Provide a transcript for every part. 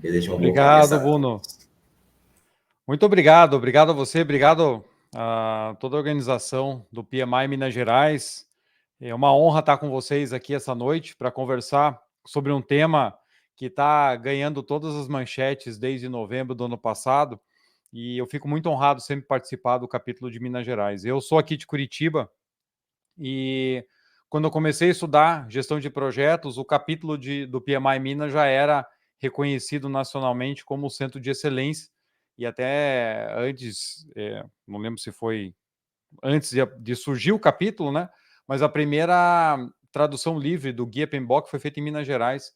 Desejo uma boa Obrigado, cabeça a Bruno. todos. Muito obrigado. Obrigado a você, obrigado a toda a organização do PMI Minas Gerais. É uma honra estar com vocês aqui essa noite para conversar sobre um tema que está ganhando todas as manchetes desde novembro do ano passado. E eu fico muito honrado sempre participar do capítulo de Minas Gerais. Eu sou aqui de Curitiba e quando eu comecei a estudar gestão de projetos, o capítulo do PMI Minas já era reconhecido nacionalmente como centro de excelência e até antes, não lembro se foi antes de surgir o capítulo, né? Mas a primeira tradução livre do Guia PMBOK foi feita em Minas Gerais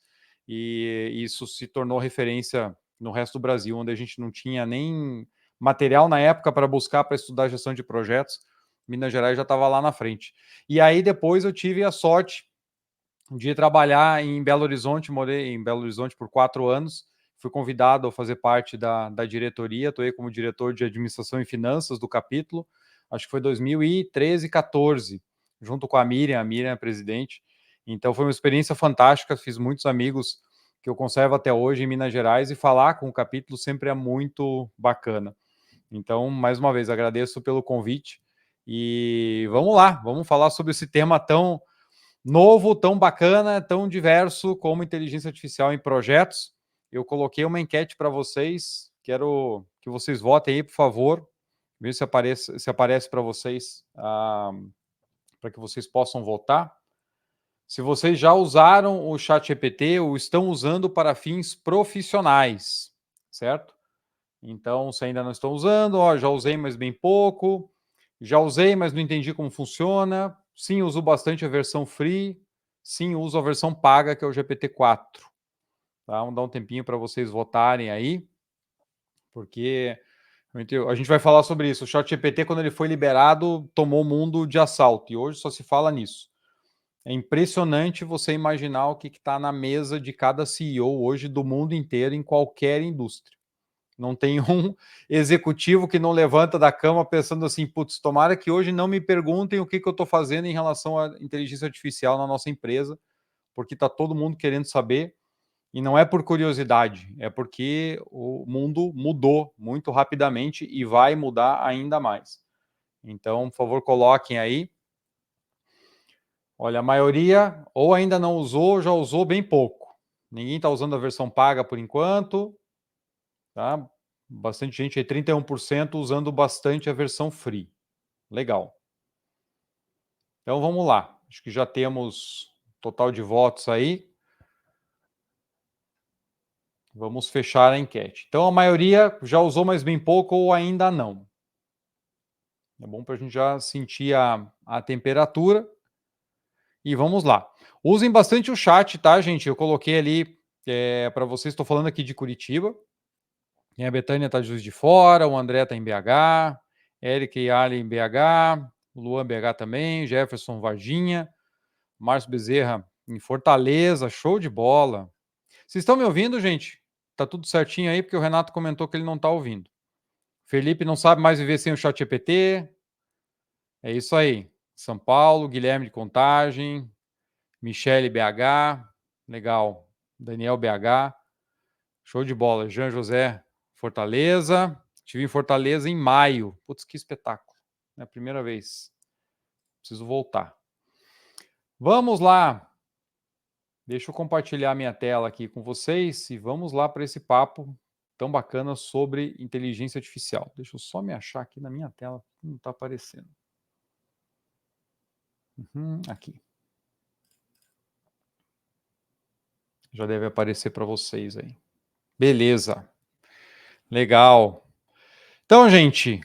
e isso se tornou referência no resto do Brasil, onde a gente não tinha nem material na época para buscar para estudar gestão de projetos. Minas Gerais já estava lá na frente. E aí depois eu tive a sorte de trabalhar em Belo Horizonte, morei em Belo Horizonte por 4 anos, fui convidado a fazer parte da diretoria, estou aí como diretor de administração e finanças do capítulo, acho que foi 2013, 14, junto com a Miriam é presidente, então foi uma experiência fantástica, fiz muitos amigos que eu conservo até hoje em Minas Gerais e falar com o capítulo sempre é muito bacana. Então, mais uma vez, agradeço pelo convite e vamos lá, vamos falar sobre esse tema tão novo, tão bacana, tão diverso como inteligência artificial em projetos. Eu coloquei uma enquete para vocês, quero que vocês votem aí, por favor, ver se aparece para vocês, para que vocês possam votar. Se vocês já usaram o ChatGPT ou estão usando para fins profissionais, certo? Então, se ainda não estão usando, já usei, mas bem pouco. Já usei, mas não entendi como funciona. Sim, uso bastante a versão free. Sim, uso a versão paga, que é o GPT-4. Tá? Vamos dar um tempinho para vocês votarem aí, porque a gente vai falar sobre isso. O ChatGPT, quando ele foi liberado, tomou o mundo de assalto, e hoje só se fala nisso. É impressionante você imaginar o que está na mesa de cada CEO hoje do mundo inteiro, em qualquer indústria. Não tem um executivo que não levanta da cama pensando assim, putz, tomara que hoje não me perguntem o que eu estou fazendo em relação à inteligência artificial na nossa empresa, porque está todo mundo querendo saber, e não é por curiosidade, é porque o mundo mudou muito rapidamente e vai mudar ainda mais. Então, por favor, coloquem aí. Olha, a maioria ou ainda não usou, ou já usou bem pouco. Ninguém está usando a versão paga por enquanto, tá? Bastante gente aí, 31% usando bastante a versão free. Legal. Então vamos lá. Acho que já temos total de votos aí. Vamos fechar a enquete. Então a maioria já usou, mas bem pouco ou ainda não. É bom para a gente já sentir a temperatura. E vamos lá. Usem bastante o chat, tá, gente? Eu coloquei ali para vocês. Estou falando aqui de Curitiba. A Betânia está de Juiz de Fora, o André está em BH, Eric e Ali em BH, o Luan BH também, Jefferson Varginha, Márcio Bezerra em Fortaleza, show de bola. Vocês estão me ouvindo, gente? Tá tudo certinho aí, porque o Renato comentou que ele não está ouvindo. Felipe não sabe mais viver sem o chat GPT. É isso aí. São Paulo, Guilherme de Contagem, Michele BH, legal. Daniel BH, show de bola. Jean José Fortaleza. Estive em Fortaleza em maio. Putz, que espetáculo. É a primeira vez. Preciso voltar. Vamos lá. Deixa eu compartilhar minha tela aqui com vocês e vamos lá para esse papo tão bacana sobre inteligência artificial. Deixa eu só me achar aqui na minha tela, não está aparecendo. Aqui. Já deve aparecer para vocês aí. Beleza. Legal. Então, gente,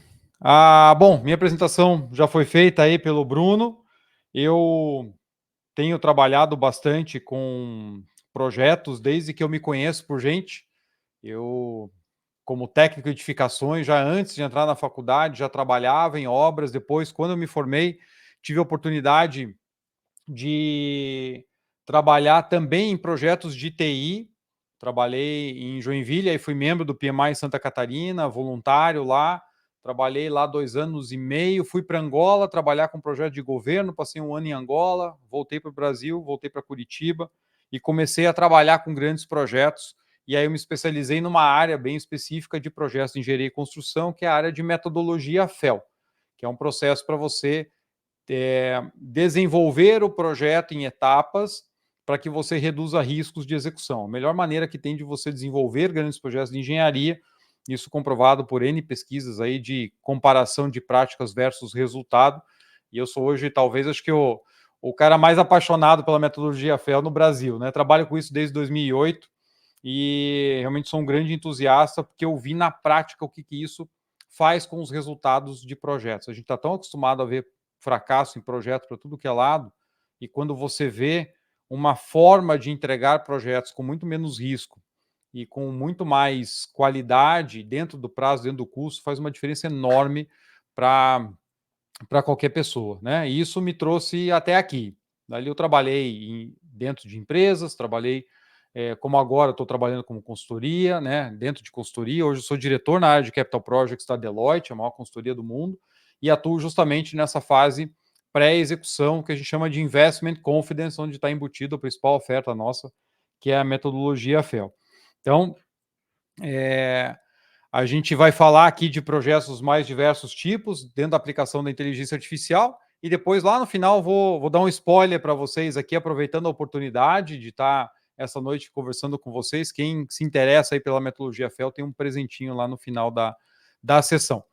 bom, minha apresentação já foi feita aí pelo Bruno. Eu tenho trabalhado bastante com projetos desde que eu me conheço por gente. Eu, como técnico de edificações, já antes de entrar na faculdade, já trabalhava em obras. Depois, quando eu me formei, tive a oportunidade de trabalhar também em projetos de TI. Trabalhei em Joinville, aí fui membro do PMI em Santa Catarina, voluntário lá. Trabalhei lá 2 anos e meio, fui para Angola trabalhar com projeto de governo, passei 1 ano em Angola, voltei para o Brasil, voltei para Curitiba e comecei a trabalhar com grandes projetos. e aí eu me especializei numa área bem específica de projetos de engenharia e construção, que é a área de metodologia FEL, que é um processo para você desenvolver o projeto em etapas para que você reduza riscos de execução. A melhor maneira que tem de você desenvolver grandes projetos de engenharia, isso comprovado por N pesquisas aí de comparação de práticas versus resultado, e eu sou hoje, talvez, acho que o cara mais apaixonado pela metodologia FEL no Brasil, né? Trabalho com isso desde 2008 e realmente sou um grande entusiasta porque eu vi na prática o que isso faz com os resultados de projetos. A gente está tão acostumado a ver fracasso em projeto para tudo que é lado, e quando você vê uma forma de entregar projetos com muito menos risco e com muito mais qualidade dentro do prazo, dentro do custo, faz uma diferença enorme para qualquer pessoa, né? E isso me trouxe até aqui. Dali eu trabalhei dentro de empresas, trabalhei como agora estou trabalhando como consultoria, né? Dentro de consultoria, hoje eu sou diretor na área de Capital Projects da Deloitte, a maior consultoria do mundo, e atuo justamente nessa fase pré-execução, que a gente chama de Investment Confidence, onde está embutida a principal oferta nossa, que é a metodologia FEL. Então, a gente vai falar aqui de projetos dos mais diversos tipos, dentro da aplicação da inteligência artificial, e depois, lá no final, vou dar um spoiler para vocês aqui, aproveitando a oportunidade de estar essa noite conversando com vocês. Quem se interessa aí pela metodologia FEL tem um presentinho lá no final da sessão.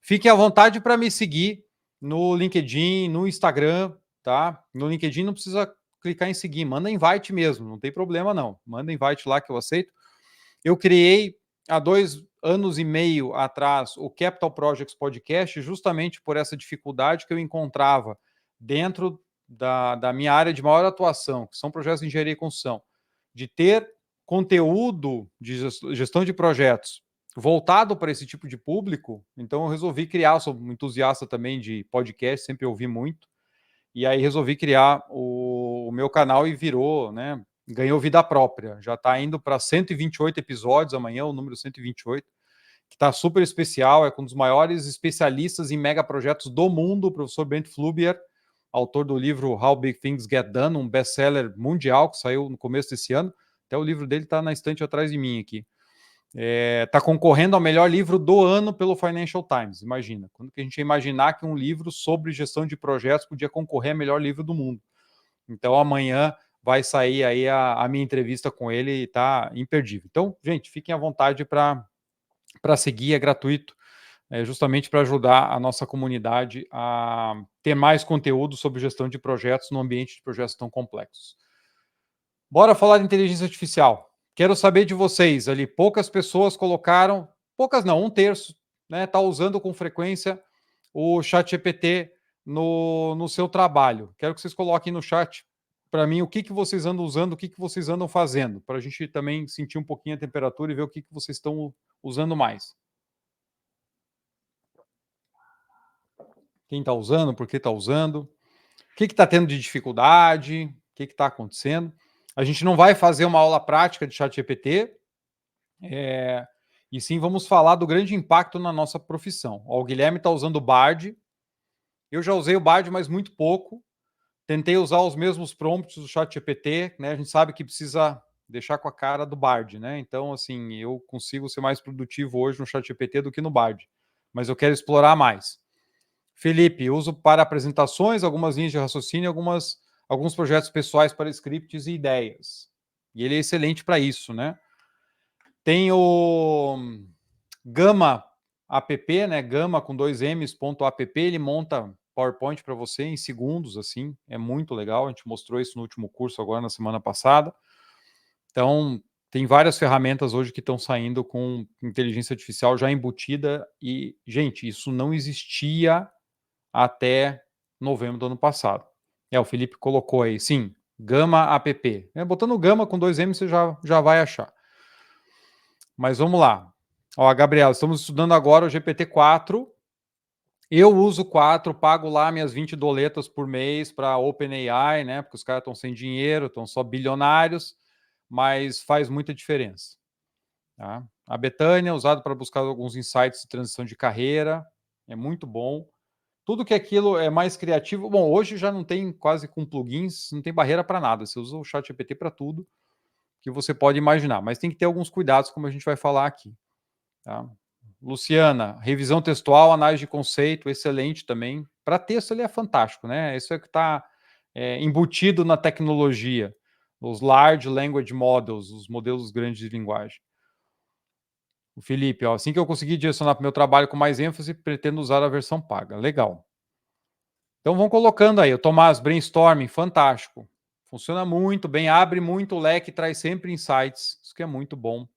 Fiquem à vontade para me seguir no LinkedIn, no Instagram, tá? No LinkedIn não precisa clicar em seguir, manda invite mesmo, não tem problema não. Manda invite lá que eu aceito. Eu criei há 2 anos e meio atrás o Capital Projects Podcast, justamente por essa dificuldade que eu encontrava dentro da minha área de maior atuação, que são projetos de engenharia e construção, de ter conteúdo de gestão de projetos voltado para esse tipo de público. Então eu resolvi criar, sou um entusiasta também de podcast, sempre ouvi muito, e aí resolvi criar o meu canal e virou, né, ganhou vida própria. Já está indo para 128 episódios amanhã, o número 128, que está super especial, é com um dos maiores especialistas em megaprojetos do mundo, o professor Brent Flubier, autor do livro How Big Things Get Done, um best-seller mundial que saiu no começo desse ano. Até o livro dele está na estante atrás de mim aqui. Está concorrendo ao melhor livro do ano pelo Financial Times. Imagina, quando que a gente ia imaginar que um livro sobre gestão de projetos podia concorrer ao melhor livro do mundo. Então amanhã vai sair aí a minha entrevista com ele e está imperdível. Então, gente, fiquem à vontade para seguir, é gratuito, justamente para ajudar a nossa comunidade a ter mais conteúdo sobre gestão de projetos no ambiente de projetos tão complexos. Bora falar de inteligência artificial. Quero saber de vocês ali. Poucas pessoas colocaram, poucas não, 1/3, né? Está usando com frequência o ChatGPT no seu trabalho. Quero que vocês coloquem no chat para mim o que vocês andam usando, o que vocês andam fazendo, para a gente também sentir um pouquinho a temperatura e ver o que vocês estão usando mais. Quem está usando, por que está usando, o que está tendo de dificuldade, o que está acontecendo. A gente não vai fazer uma aula prática de ChatGPT, e sim vamos falar do grande impacto na nossa profissão. Ó, o Guilherme está usando o Bard. Eu já usei o Bard, mas muito pouco. Tentei usar os mesmos prompts do ChatGPT, né? A gente sabe que precisa deixar com a cara do Bard, né? Então, assim, eu consigo ser mais produtivo hoje no ChatGPT do que no Bard, mas eu quero explorar mais. Felipe, uso para apresentações, algumas linhas de raciocínio, alguns projetos pessoais para scripts e ideias. E ele é excelente para isso, né? Tem o Gama app, né? Gama com 2ms.app, ele monta PowerPoint para você em segundos, assim, é muito legal. A gente mostrou isso no último curso agora na semana passada. Então, tem várias ferramentas hoje que estão saindo com inteligência artificial já embutida e, gente, isso não existia até novembro do ano passado. O Felipe colocou aí, sim, Gama app. Botando Gama com 2M você já vai achar. Mas vamos lá. Ó, Gabriel, estamos estudando agora o GPT-4. Eu uso 4, pago lá minhas 20 doletas por mês para OpenAI, né? Porque os caras estão sem dinheiro, estão só bilionários, mas faz muita diferença. Tá? A Betânia, usado para buscar alguns insights de transição de carreira, é muito bom. Tudo que aquilo é mais criativo. Bom, hoje já não tem quase com plugins, não tem barreira para nada. Você usa o ChatGPT para tudo. que você pode imaginar, mas tem que ter alguns cuidados, como a gente vai falar aqui. Tá? Luciana, revisão textual, análise de conceito, excelente também. Para texto ele é fantástico, né? Isso é que está embutido na tecnologia, os Large Language Models, os modelos grandes de linguagem. O Felipe, ó, assim que eu conseguir direcionar para o meu trabalho com mais ênfase, pretendo usar a versão paga. Legal. Então vão colocando aí. O Tomás, brainstorming, fantástico. Funciona muito bem, abre muito o leque, traz sempre insights. Isso que é muito bom.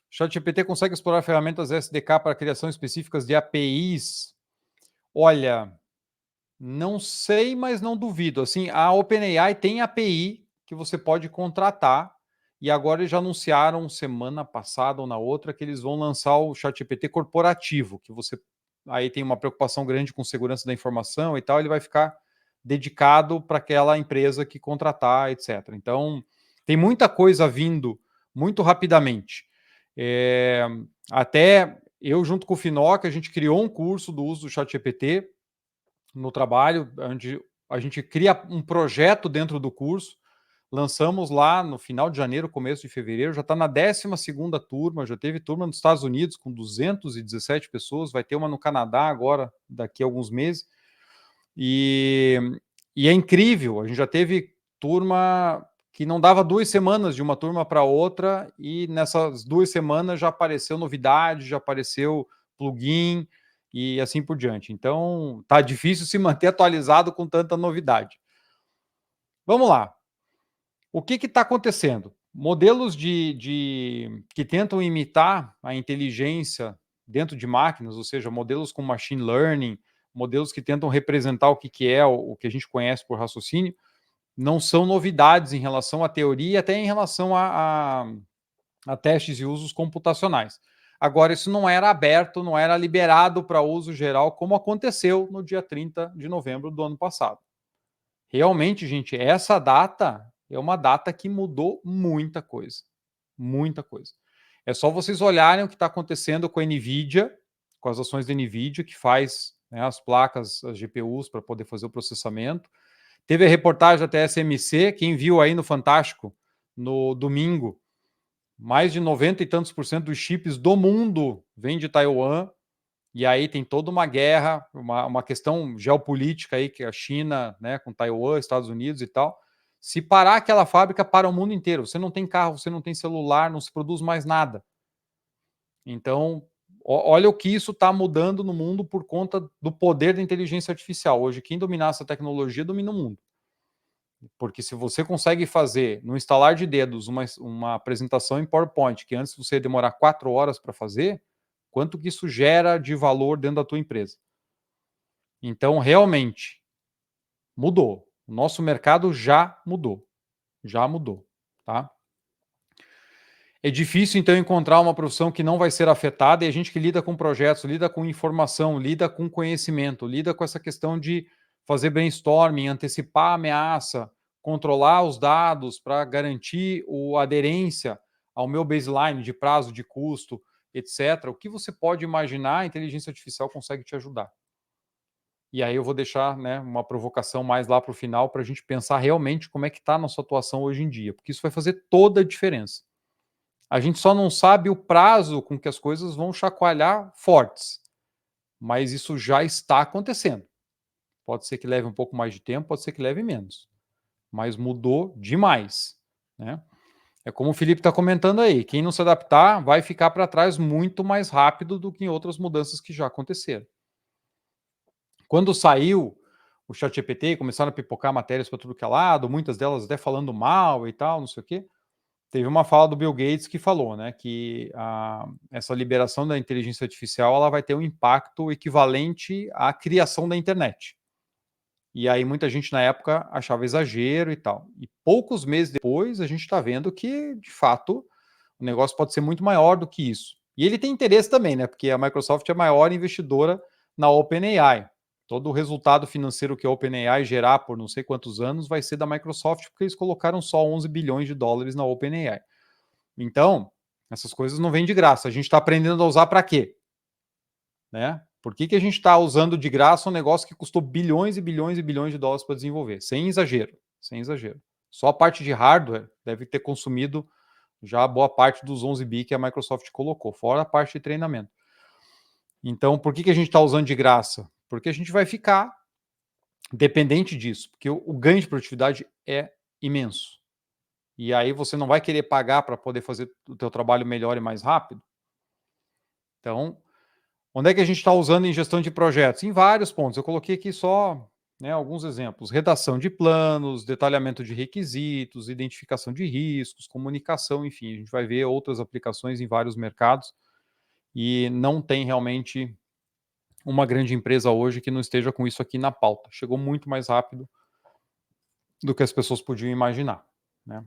ChatGPT consegue explorar ferramentas SDK para criação específicas de APIs? Olha, não sei, mas não duvido. Assim, a OpenAI tem API que você pode contratar e agora eles já anunciaram semana passada ou na outra que eles vão lançar o ChatGPT corporativo, que você aí tem uma preocupação grande com segurança da informação e tal, ele vai ficar dedicado para aquela empresa que contratar, etc. Então, tem muita coisa vindo muito rapidamente. Até eu, junto com o Finoc, a gente criou um curso do uso do ChatGPT no trabalho, onde a gente cria um projeto dentro do curso, lançamos lá no final de janeiro, começo de fevereiro, já está na 12ª turma, já teve turma nos Estados Unidos com 217 pessoas, vai ter uma no Canadá agora, daqui a alguns meses, e é incrível, a gente já teve turma que não dava 2 semanas de uma turma para outra, e nessas 2 semanas já apareceu novidade, já apareceu plugin, e assim por diante. Então, tá difícil se manter atualizado com tanta novidade. Vamos lá. O que está acontecendo? Modelos que tentam imitar a inteligência dentro de máquinas, ou seja, modelos com machine learning, modelos que tentam representar o que é o que a gente conhece por raciocínio, não são novidades em relação à teoria e até em relação a testes e usos computacionais. Agora, isso não era aberto, não era liberado para uso geral, como aconteceu no dia 30 de novembro do ano passado. Realmente, gente, essa data é uma data que mudou muita coisa. Muita coisa. É só vocês olharem o que está acontecendo com a NVIDIA, com as ações da NVIDIA, que faz, né, as placas, as GPUs, para poder fazer o processamento. Teve a reportagem da TSMC, quem viu aí no Fantástico, no domingo, mais de 90 e tantos % dos chips do mundo vêm de Taiwan, e aí tem toda uma guerra, uma questão geopolítica aí, que a China, né, com Taiwan, Estados Unidos e tal. Se parar aquela fábrica, para o mundo inteiro. Você não tem carro, você não tem celular, não se produz mais nada. Então, olha o que isso está mudando no mundo por conta do poder da inteligência artificial. Hoje, quem dominar essa tecnologia domina o mundo. Porque se você consegue fazer, no instalar de dedos, uma apresentação em PowerPoint, que antes você ia demorar 4 horas para fazer, quanto que isso gera de valor dentro da tua empresa? Então, realmente, mudou. O nosso mercado já mudou. Já mudou, tá? É difícil, então, encontrar uma profissão que não vai ser afetada, e a gente que lida com projetos, lida com informação, lida com conhecimento, lida com essa questão de fazer brainstorming, antecipar a ameaça, controlar os dados para garantir a aderência ao meu baseline de prazo, de custo, etc. O que você pode imaginar, a inteligência artificial consegue te ajudar. E aí eu vou deixar, né, uma provocação mais lá para o final para a gente pensar realmente como é que está a nossa atuação hoje em dia, porque isso vai fazer toda a diferença. A gente só não sabe o prazo com que as coisas vão chacoalhar fortes, mas isso já está acontecendo. Pode ser que leve um pouco mais de tempo, pode ser que leve menos, mas mudou demais, né? É como o Felipe está comentando aí, quem não se adaptar vai ficar para trás muito mais rápido do que em outras mudanças que já aconteceram. Quando saiu o ChatGPT, começaram a pipocar matérias para tudo que é lado, muitas delas até falando mal e tal, não sei o quê. Teve uma fala do Bill Gates que falou, né, que essa liberação da inteligência artificial ela vai ter um impacto equivalente à criação da internet. E aí muita gente na época achava exagero e tal. E poucos meses depois a gente está vendo que, de fato, o negócio pode ser muito maior do que isso. E ele tem interesse também, né, porque a Microsoft é a maior investidora na OpenAI. Todo o resultado financeiro que a OpenAI gerar por não sei quantos anos vai ser da Microsoft, porque eles colocaram só 11 bilhões de dólares na OpenAI. Então, essas coisas não vêm de graça. A gente está aprendendo a usar para quê? Né? Por que a gente está usando de graça um negócio que custou bilhões e bilhões e bilhões de dólares para desenvolver? Sem exagero, sem exagero. Só a parte de hardware deve ter consumido já boa parte dos 11 bi que a Microsoft colocou, fora a parte de treinamento. Então, por que a gente está usando de graça? Porque a gente vai ficar dependente disso, porque o ganho de produtividade é imenso. E aí você não vai querer pagar para poder fazer o teu trabalho melhor e mais rápido? Então, onde é que a gente está usando em gestão de projetos? Em vários pontos. Eu coloquei aqui só, né, alguns exemplos. Redação de planos, detalhamento de requisitos, identificação de riscos, comunicação, enfim. A gente vai ver outras aplicações em vários mercados e não tem realmente uma grande empresa hoje que não esteja com isso aqui na pauta. Chegou muito mais rápido do que as pessoas podiam imaginar, né?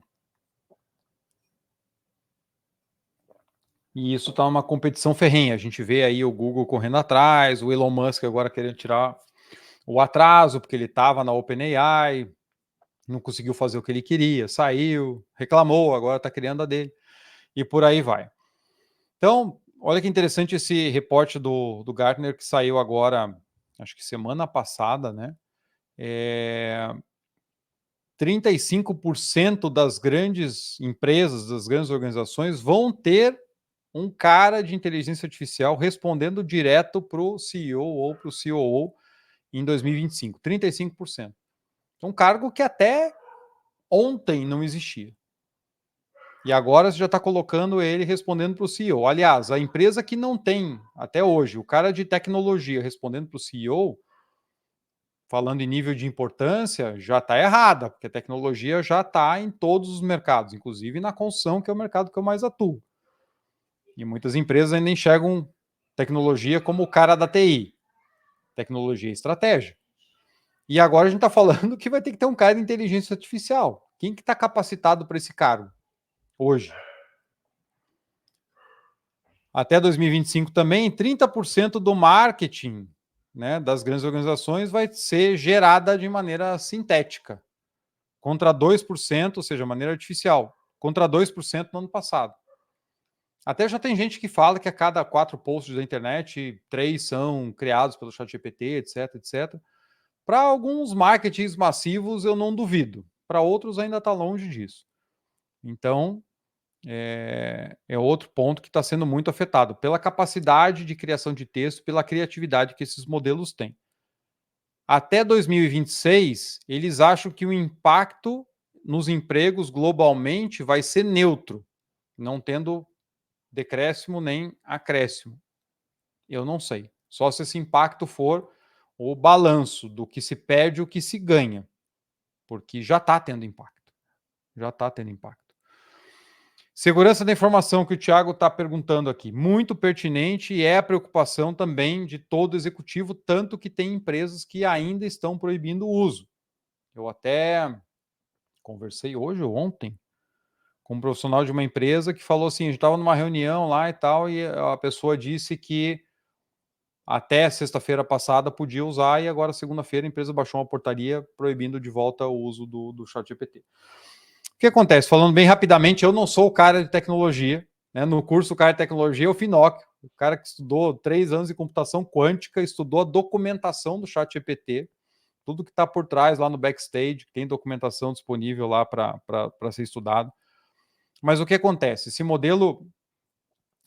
E isso está uma competição ferrenha. A gente vê aí o Google correndo atrás, o Elon Musk agora querendo tirar o atraso, porque ele estava na OpenAI, não conseguiu fazer o que ele queria, saiu, reclamou, agora está criando a dele, e por aí vai. Então, olha que interessante esse reporte do Gartner que saiu agora, acho que semana passada, né? 35% das grandes empresas, das grandes organizações vão ter um cara de inteligência artificial respondendo direto para o CEO ou para o COO em 2025. 35%. Um cargo que até ontem não existia. E agora você já está colocando ele respondendo para o CEO. Aliás, a empresa que não tem, até hoje, o cara de tecnologia respondendo para o CEO, falando em nível de importância, já está errada, porque a tecnologia já está em todos os mercados, inclusive na construção, que é o mercado que eu mais atuo. E muitas empresas ainda enxergam tecnologia como o cara da TI. Tecnologia e estratégia. E agora a gente está falando que vai ter que ter um cara de inteligência artificial. Quem que está capacitado para esse cargo hoje? Até 2025 também, 30% do marketing, né, das grandes organizações vai ser gerada de maneira sintética, contra 2%, ou seja, maneira artificial, contra 2% no ano passado. Até já tem gente que fala que a cada 4 posts da internet, 3 são criados pelo ChatGPT, etc, etc. Para alguns marketings massivos eu não duvido, para outros ainda está longe disso. Então, é outro ponto que está sendo muito afetado pela capacidade de criação de texto, pela criatividade que esses modelos têm. Até 2026, eles acham que o impacto nos empregos globalmente vai ser neutro, não tendo decréscimo nem acréscimo. Eu não sei. Só se esse impacto for o balanço do que se perde e o que se ganha, porque já está tendo impacto. Já está tendo impacto. Segurança da informação que o Thiago está perguntando aqui, muito pertinente e é a preocupação também de todo executivo, tanto que tem empresas que ainda estão proibindo o uso. Eu até conversei hoje ou ontem com um profissional de uma empresa que falou assim, a gente estava numa reunião lá e tal, e a pessoa disse que até sexta-feira passada podia usar e agora segunda-feira a empresa baixou uma portaria proibindo de volta o uso do ChatGPT. O que acontece? Falando bem rapidamente, eu não sou o cara de tecnologia, né? No curso o cara de tecnologia é o Finóquio, o cara que estudou 3 anos de computação quântica, estudou a documentação do ChatGPT, tudo que está por trás lá no backstage, tem documentação disponível lá para ser estudado. Mas o que acontece? Esse modelo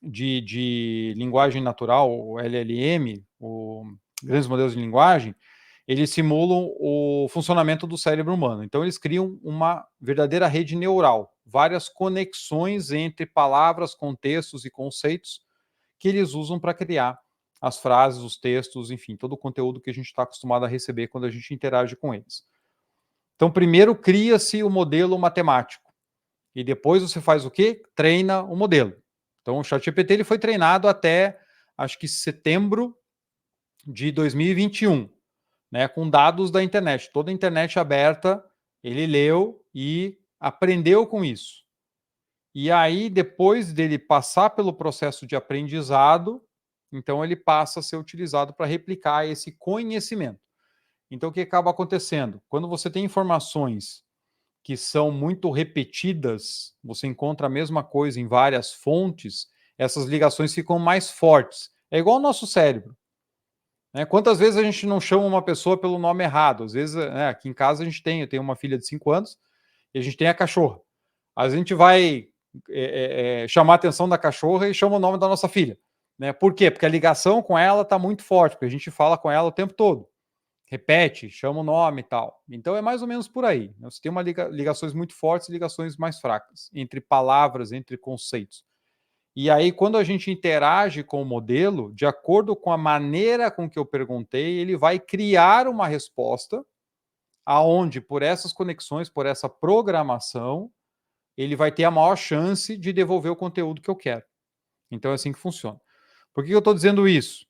de linguagem natural, o LLM, o grandes modelos de linguagem, eles simulam o funcionamento do cérebro humano. Então, eles criam uma verdadeira rede neural, várias conexões entre palavras, contextos e conceitos que eles usam para criar as frases, os textos, enfim, todo o conteúdo que a gente está acostumado a receber quando a gente interage com eles. Então, primeiro cria-se o modelo matemático e depois você faz o quê? Treina o modelo. Então, o ChatGPT ele foi treinado até, acho que setembro de 2021, né, com dados da internet. Toda a internet aberta, ele leu e aprendeu com isso. E aí, depois dele passar pelo processo de aprendizado, então ele passa a ser utilizado para replicar esse conhecimento. Então, o que acaba acontecendo? Quando você tem informações que são muito repetidas, você encontra a mesma coisa em várias fontes, essas ligações ficam mais fortes. É igual ao nosso cérebro. Né? Quantas vezes a gente não chama uma pessoa pelo nome errado? Às vezes, aqui em casa a gente tem, eu tenho uma filha de 5 anos, e a gente tem a cachorra. A gente vai chamar a atenção da cachorra e chama o nome da nossa filha. Né? Por quê? Porque a ligação com ela está muito forte, porque a gente fala com ela o tempo todo. Repete, chama o nome e tal. Então é mais ou menos por aí. Você tem ligações muito fortes e ligações mais fracas, entre palavras, entre conceitos. E aí, quando a gente interage com o modelo, de acordo com a maneira com que eu perguntei, ele vai criar uma resposta aonde, por essas conexões, por essa programação, ele vai ter a maior chance de devolver o conteúdo que eu quero. Então é assim que funciona. Por que eu estou dizendo isso?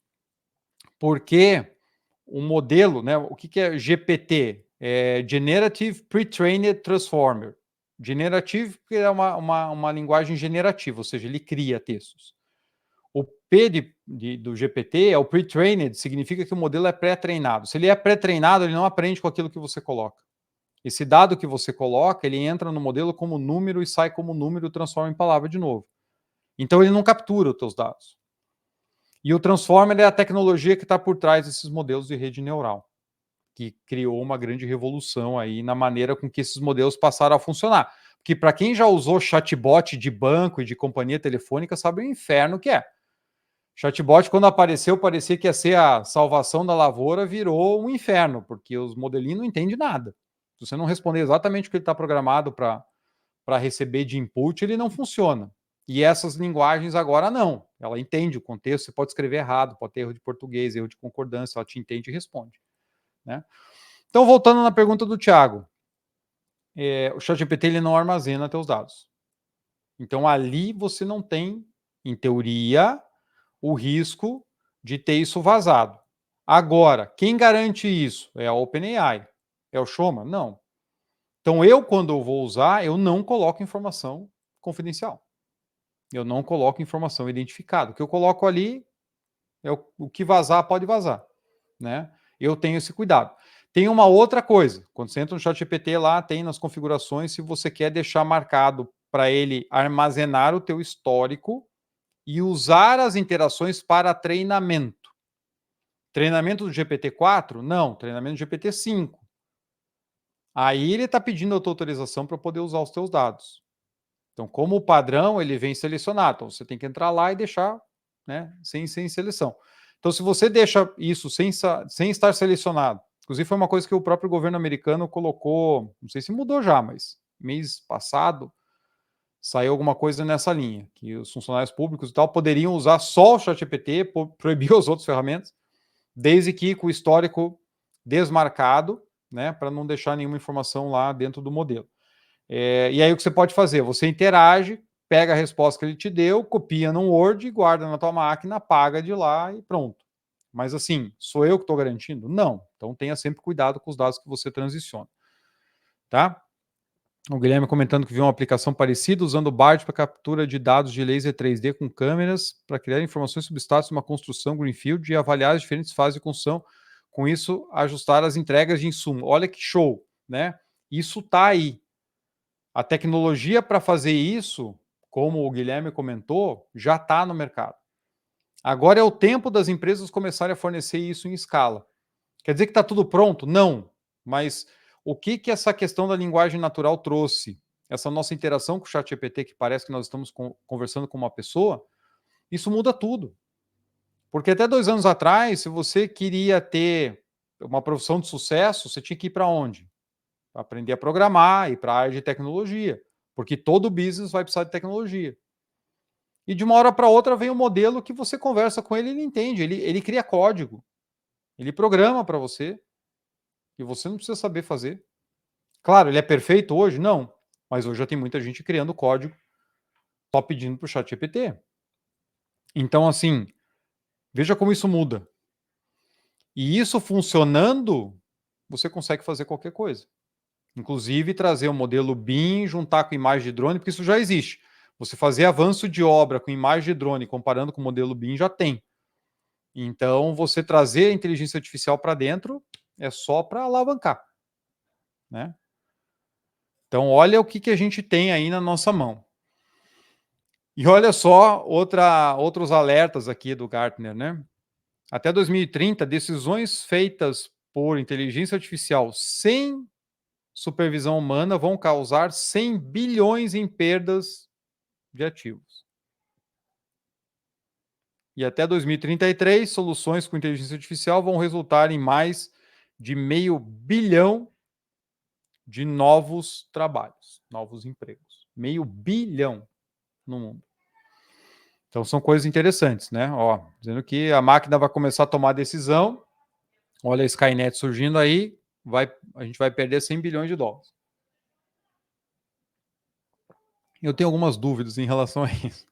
Porque o modelo, né, o que é GPT? É Generative Pre-trained Transformer. Generative porque é uma linguagem generativa, ou seja, ele cria textos. O P do GPT é o pre-trained, significa que o modelo é pré-treinado. Se ele é pré-treinado, ele não aprende com aquilo que você coloca. Esse dado que você coloca, ele entra no modelo como número e sai como número, transforma em palavra de novo. Então ele não captura os teus dados. E o Transformer é a tecnologia que está por trás desses modelos de rede neural, que criou uma grande revolução aí na maneira com que esses modelos passaram a funcionar. Porque para quem já usou chatbot de banco e de companhia telefônica, sabe o inferno que é. Chatbot, quando apareceu, parecia que ia ser a salvação da lavoura, virou um inferno, porque os modelinhos não entendem nada. Se você não responder exatamente o que ele está programado para receber de input, ele não funciona. E essas linguagens agora não. Ela entende o contexto, você pode escrever errado, pode ter erro de português, erro de concordância, ela te entende e responde. Né? Então, voltando na pergunta do Thiago, o ChatGPT ele não armazena teus dados. Então, ali você não tem, em teoria, o risco de ter isso vazado. Agora, quem garante isso? É a OpenAI. É o Shoma? Não. Então, quando eu vou usar, eu não coloco informação confidencial. Eu não coloco informação identificada. O que eu coloco ali é o que vazar, pode vazar. Né? Eu tenho esse cuidado. Tem uma outra coisa. Quando você entra no ChatGPT lá, tem nas configurações se você quer deixar marcado para ele armazenar o teu histórico e usar as interações para treinamento. Treinamento do GPT-4? Não, treinamento do GPT-5. Aí ele está pedindo a tua autorização para poder usar os teus dados. Então, como o padrão, ele vem selecionado. Então, você tem que entrar lá e deixar, né, sem seleção. Então, se você deixa isso sem estar selecionado, inclusive foi uma coisa que o próprio governo americano colocou, não sei se mudou já, mas mês passado saiu alguma coisa nessa linha, que os funcionários públicos e tal poderiam usar só o ChatGPT, proibir as outras ferramentas, desde que com o histórico desmarcado, né, para não deixar nenhuma informação lá dentro do modelo. E aí o que você pode fazer? Você interage, pega a resposta que ele te deu, copia num Word, guarda na tua máquina, apaga de lá e pronto. Mas assim, sou eu que estou garantindo? Não. Então tenha sempre cuidado com os dados que você transiciona. Tá? O Guilherme comentando que viu uma aplicação parecida usando o BART para captura de dados de laser 3D com câmeras para criar informações sobre status de uma construção Greenfield e avaliar as diferentes fases de construção. Com isso, ajustar as entregas de insumo. Olha que show, né? Isso está aí. A tecnologia para fazer isso, como o Guilherme comentou, já está no mercado. Agora é o tempo das empresas começarem a fornecer isso em escala. Quer dizer que está tudo pronto? Não. Mas o que essa questão da linguagem natural trouxe? Essa nossa interação com o ChatGPT, que parece que nós estamos conversando com uma pessoa, isso muda tudo. Porque até 2 anos atrás, se você queria ter uma profissão de sucesso, você tinha que ir para onde? Aprender a programar, ir para a área de tecnologia. Porque todo business vai precisar de tecnologia. E de uma hora para outra vem um modelo que você conversa com ele e ele entende, ele cria código. Ele programa para você. E você não precisa saber fazer. Claro, ele é perfeito hoje? Não. Mas hoje já tem muita gente criando código, só pedindo para o ChatGPT. Então, assim, veja como isso muda. E isso funcionando, você consegue fazer qualquer coisa. Inclusive trazer o modelo BIM, juntar com imagem de drone, porque isso já existe. Você fazer avanço de obra com imagem de drone, comparando com o modelo BIM, já tem. Então, você trazer a inteligência artificial para dentro é só para alavancar. Né? Então, olha o que a gente tem aí na nossa mão. E olha só outros alertas aqui do Gartner, né? Até 2030, decisões feitas por inteligência artificial sem supervisão humana vão causar 100 bilhões em perdas de ativos. E até 2033, soluções com inteligência artificial vão resultar em mais de 500 bilhão de novos trabalhos, novos empregos. 500 bilhão no mundo. Então são coisas interessantes, né? Ó, dizendo que a máquina vai começar a tomar decisão. Olha a Skynet surgindo aí, a gente vai perder 100 bilhões de dólares. Eu tenho algumas dúvidas em relação a isso.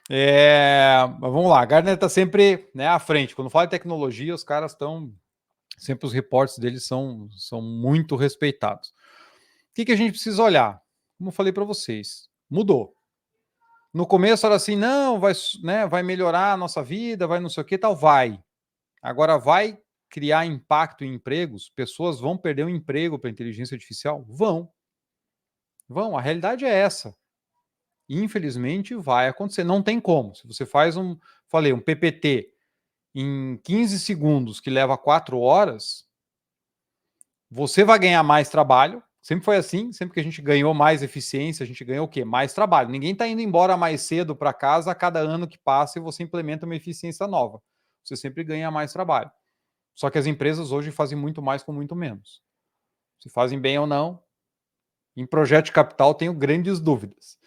Mas vamos lá, a Gartner está sempre, né, à frente. Quando fala de tecnologia, os caras estão... Sempre os reportes deles são muito respeitados. O que a gente precisa olhar? Como eu falei para vocês, mudou. No começo era assim, não, vai melhorar a nossa vida, vai não sei o que, tal, vai. Agora vai criar impacto em empregos? Pessoas vão perder o emprego para a inteligência artificial? Vão. A realidade é essa. Infelizmente vai acontecer, não tem como. Se você faz um PPT em 15 segundos que leva 4 horas, você vai ganhar mais trabalho. Sempre foi assim, sempre que a gente ganhou mais eficiência, a gente ganhou o quê? Mais trabalho. Ninguém está indo embora mais cedo para casa a cada ano que passa e você implementa uma eficiência nova. Você sempre ganha mais trabalho. Só que as empresas hoje fazem muito mais com muito menos. Se fazem bem ou não, em projeto de capital tenho grandes dúvidas.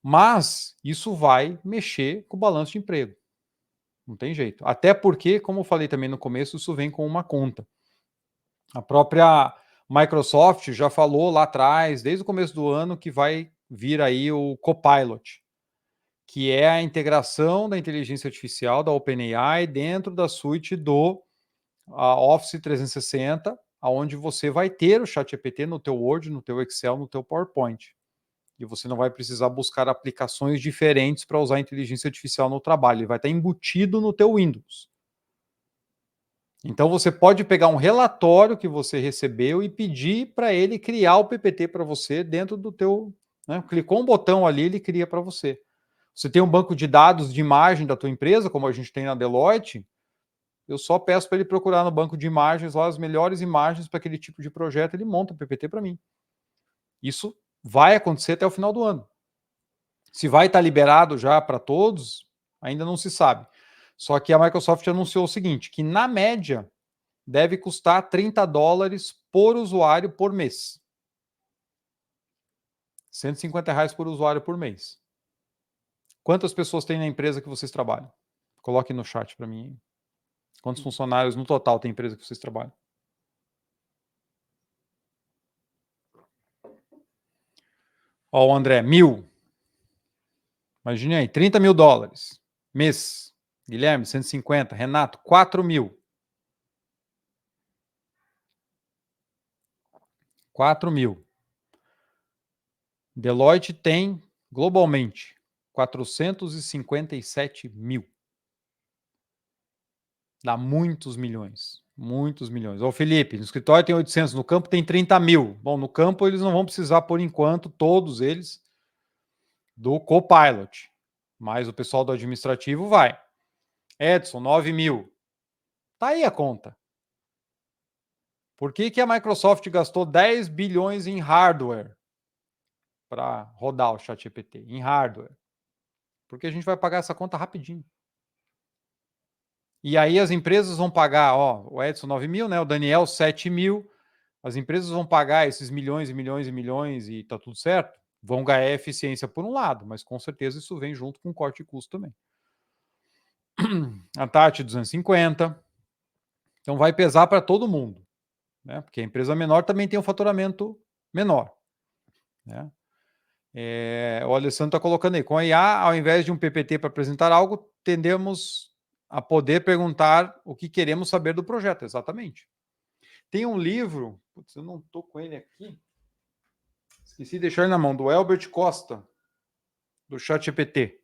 Mas isso vai mexer com o balanço de emprego. Não tem jeito. Até porque, como eu falei também no começo, isso vem com uma conta. A própria Microsoft já falou lá atrás, desde o começo do ano, que vai vir aí o Copilot, que é a integração da inteligência artificial da OpenAI dentro da suite do Office 360, onde você vai ter o ChatGPT no teu Word, no teu Excel, no teu PowerPoint. E você não vai precisar buscar aplicações diferentes para usar a inteligência artificial no trabalho. Ele vai estar embutido no teu Windows. Então você pode pegar um relatório que você recebeu e pedir para ele criar o PPT para você dentro do teu, né? Clicou um botão ali, ele cria para você. Você tem um banco de dados de imagem da tua empresa, como a gente tem na Deloitte, eu só peço para ele procurar no banco de imagens lá as melhores imagens para aquele tipo de projeto, ele monta o PPT para mim. Isso vai acontecer até o final do ano. Se vai estar liberado já para todos, ainda não se sabe. Só que a Microsoft anunciou o seguinte, que na média deve custar $30 por usuário por mês. R$ 150 por usuário por mês. Quantas pessoas tem na empresa que vocês trabalham? Coloque no chat para mim. Quantos funcionários no total tem a empresa que vocês trabalham? Ó, o André, 1.000. Imagine aí, $30 mil mês. Guilherme, 150. Renato, 4.000. 4.000. Deloitte tem, globalmente, 457 mil. Dá muitos milhões. Muitos milhões. Ô, Felipe, no escritório tem 800, no campo tem 30 mil. Bom, no campo eles não vão precisar, por enquanto, todos eles, do Copilot. Mas o pessoal do administrativo vai. Edson, 9 mil. Tá aí a conta. Por que a Microsoft gastou 10 bilhões em hardware para rodar o ChatGPT? Em hardware. Porque a gente vai pagar essa conta rapidinho. E aí as empresas vão pagar, ó, o Edson 9 mil, né? O Daniel 7 mil. As empresas vão pagar esses milhões e milhões e milhões e tá tudo certo. Vão ganhar eficiência por um lado, mas com certeza isso vem junto com corte de custo também. A Tati 250. Então vai pesar para todo mundo, né? Porque a empresa menor também tem um faturamento menor, né? O Alessandro está colocando aí, com a IA, ao invés de um PPT para apresentar algo, tendemos a poder perguntar o que queremos saber do projeto, exatamente. Tem um livro, putz, eu não estou com ele aqui, esqueci de deixar ele na mão, do Elbert Costa, do ChatGPT.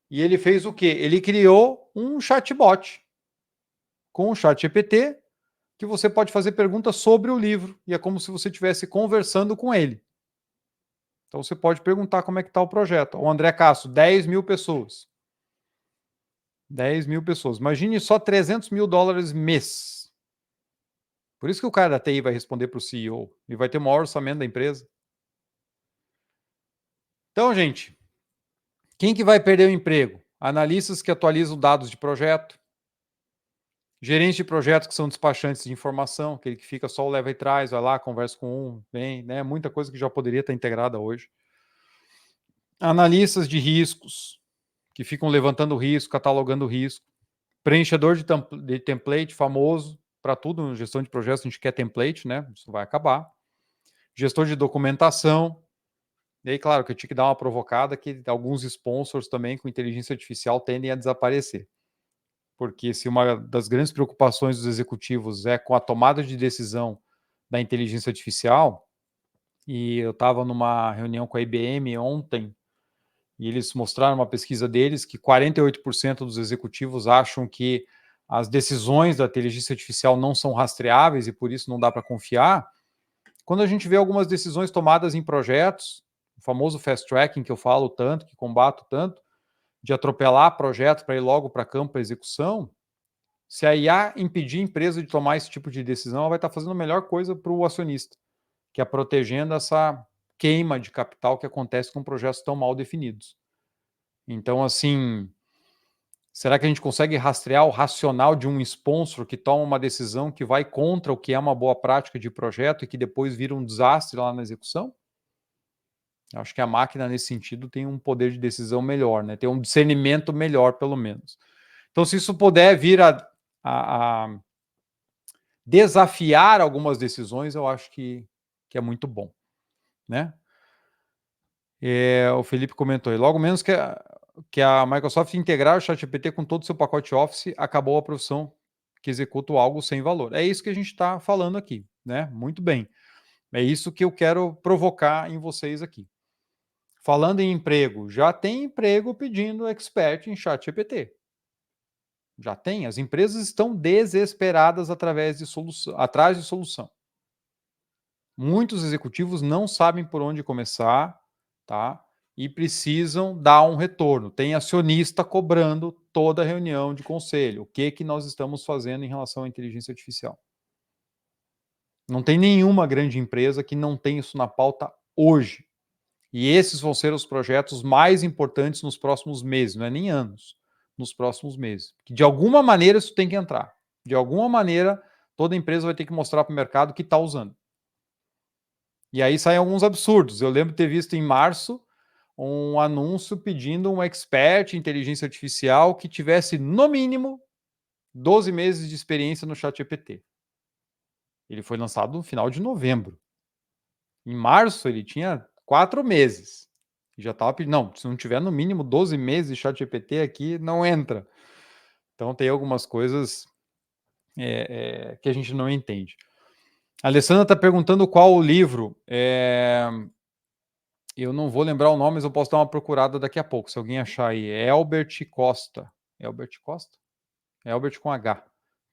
E ele fez o quê? Ele criou um chatbot com o ChatGPT que você pode fazer perguntas sobre o livro e é como se você estivesse conversando com ele. Então você pode perguntar como é que está o projeto. O André Castro, 10 mil pessoas. 10 mil pessoas. Imagine só $300 mil mês. Por isso que o cara da TI vai responder para o CEO e vai ter o maior orçamento da empresa. Então, gente, quem que vai perder o emprego? Analistas que atualizam dados de projeto, gerentes de projetos que são despachantes de informação, aquele que fica só o leva e traz, vai lá, conversa com um, vem, né? Muita coisa que já poderia estar integrada hoje. Analistas de riscos, que ficam levantando risco, catalogando risco. Preenchedor de template famoso, para tudo, gestão de projetos, a gente quer template, né? Isso vai acabar. Gestor de documentação. E aí, claro, que eu tinha que dar uma provocada que alguns sponsors também com inteligência artificial tendem a desaparecer. Porque se uma das grandes preocupações dos executivos é com a tomada de decisão da inteligência artificial, e eu estava numa reunião com a IBM ontem, e eles mostraram uma pesquisa deles que 48% dos executivos acham que as decisões da inteligência artificial não são rastreáveis e por isso não dá para confiar. Quando a gente vê algumas decisões tomadas em projetos, o famoso fast tracking que eu falo tanto, que combato tanto, de atropelar projetos para ir logo para campo para execução, se a IA impedir a empresa de tomar esse tipo de decisão, ela vai estar fazendo a melhor coisa para o acionista, que é protegendo essa queima de capital que acontece com projetos tão mal definidos. Então, assim, será que a gente consegue rastrear o racional de um sponsor que toma uma decisão que vai contra o que é uma boa prática de projeto e que depois vira um desastre lá na execução? Acho que a máquina, nesse sentido, tem um poder de decisão melhor, né? Tem um discernimento melhor, pelo menos. Então, se isso puder vir a desafiar algumas decisões, eu acho que é muito bom, né? O Felipe comentou aí, logo menos que a Microsoft integrar o ChatGPT com todo o seu pacote Office, acabou a profissão que executa algo sem valor. É isso que a gente está falando aqui, né? Muito bem. É isso que eu quero provocar em vocês aqui. Falando em emprego, já tem emprego pedindo expert em ChatGPT. Já tem. As empresas estão desesperadas atrás de solução. Muitos executivos não sabem por onde começar, tá? E precisam dar um retorno. Tem acionista cobrando toda reunião de conselho. O que nós estamos fazendo em relação à inteligência artificial? Não tem nenhuma grande empresa que não tem isso na pauta hoje. E esses vão ser os projetos mais importantes nos próximos meses, não é nem anos, nos próximos meses. Que de alguma maneira isso tem que entrar. De alguma maneira, toda empresa vai ter que mostrar para o mercado que está usando. E aí saem alguns absurdos. Eu lembro de ter visto em março um anúncio pedindo um expert em inteligência artificial que tivesse, no mínimo, 12 meses de experiência no ChatGPT. Ele foi lançado no final de novembro. Em março, ele tinha 4 meses. Já estava pedindo, não, se não tiver no mínimo 12 meses de ChatGPT aqui, não entra. Então tem algumas coisas que a gente não entende. A Alessandra está perguntando qual o livro. Eu não vou lembrar o nome, mas eu posso dar uma procurada daqui a pouco, se alguém achar aí. É Albert Costa. Albert Costa? É Albert com H.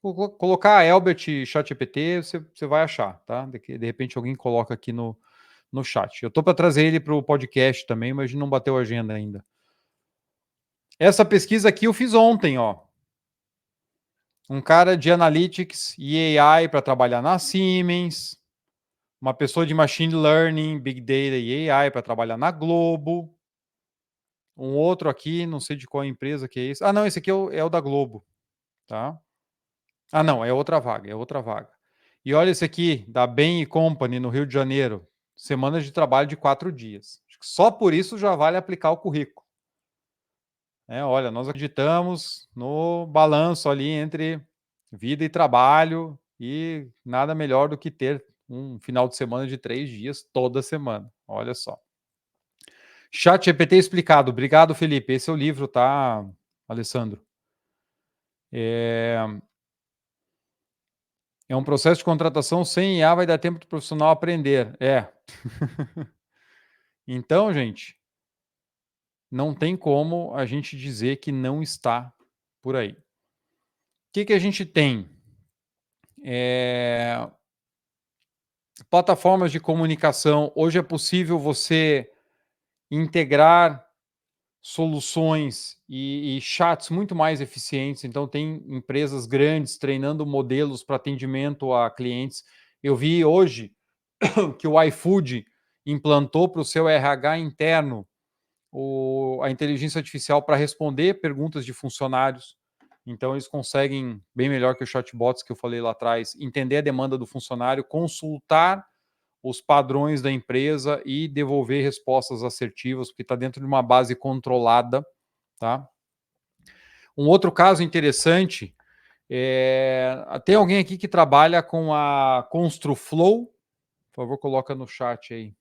Colocar Albert ChatGPT, você vai achar, tá? De repente alguém coloca aqui no chat. Eu tô para trazer ele para o podcast também, mas a gente não bateu a agenda ainda. Essa pesquisa aqui eu fiz ontem, ó. Um cara de Analytics e AI para trabalhar na Siemens, uma pessoa de Machine Learning, Big Data e AI para trabalhar na Globo, um outro aqui, não sei de qual empresa que é esse. Ah, não, esse aqui é o da Globo, tá? Ah, não, é outra vaga, é outra vaga. E olha esse aqui, da Bain Company, no Rio de Janeiro, semanas de trabalho de 4 dias. Acho que só por isso já vale aplicar o currículo. Olha, nós acreditamos no balanço ali entre vida e trabalho e nada melhor do que ter um final de semana de 3 dias toda semana. Olha só. ChatGPT explicado. Obrigado, Felipe. Esse é o livro, tá, Alessandro? É um processo de contratação sem IA, vai dar tempo do profissional aprender. Então, gente, não tem como a gente dizer que não está por aí. O que a gente tem? Plataformas de comunicação. Hoje é possível você integrar soluções e chats muito mais eficientes. Então, tem empresas grandes treinando modelos para atendimento a clientes. Eu vi hoje que o iFood implantou para o seu RH interno a inteligência artificial para responder perguntas de funcionários. Então, eles conseguem, bem melhor que os chatbots que eu falei lá atrás, entender a demanda do funcionário, consultar os padrões da empresa e devolver respostas assertivas, porque está dentro de uma base controlada. Tá? Um outro caso interessante tem alguém aqui que trabalha com a Construflow? Por favor, coloca no chat aí.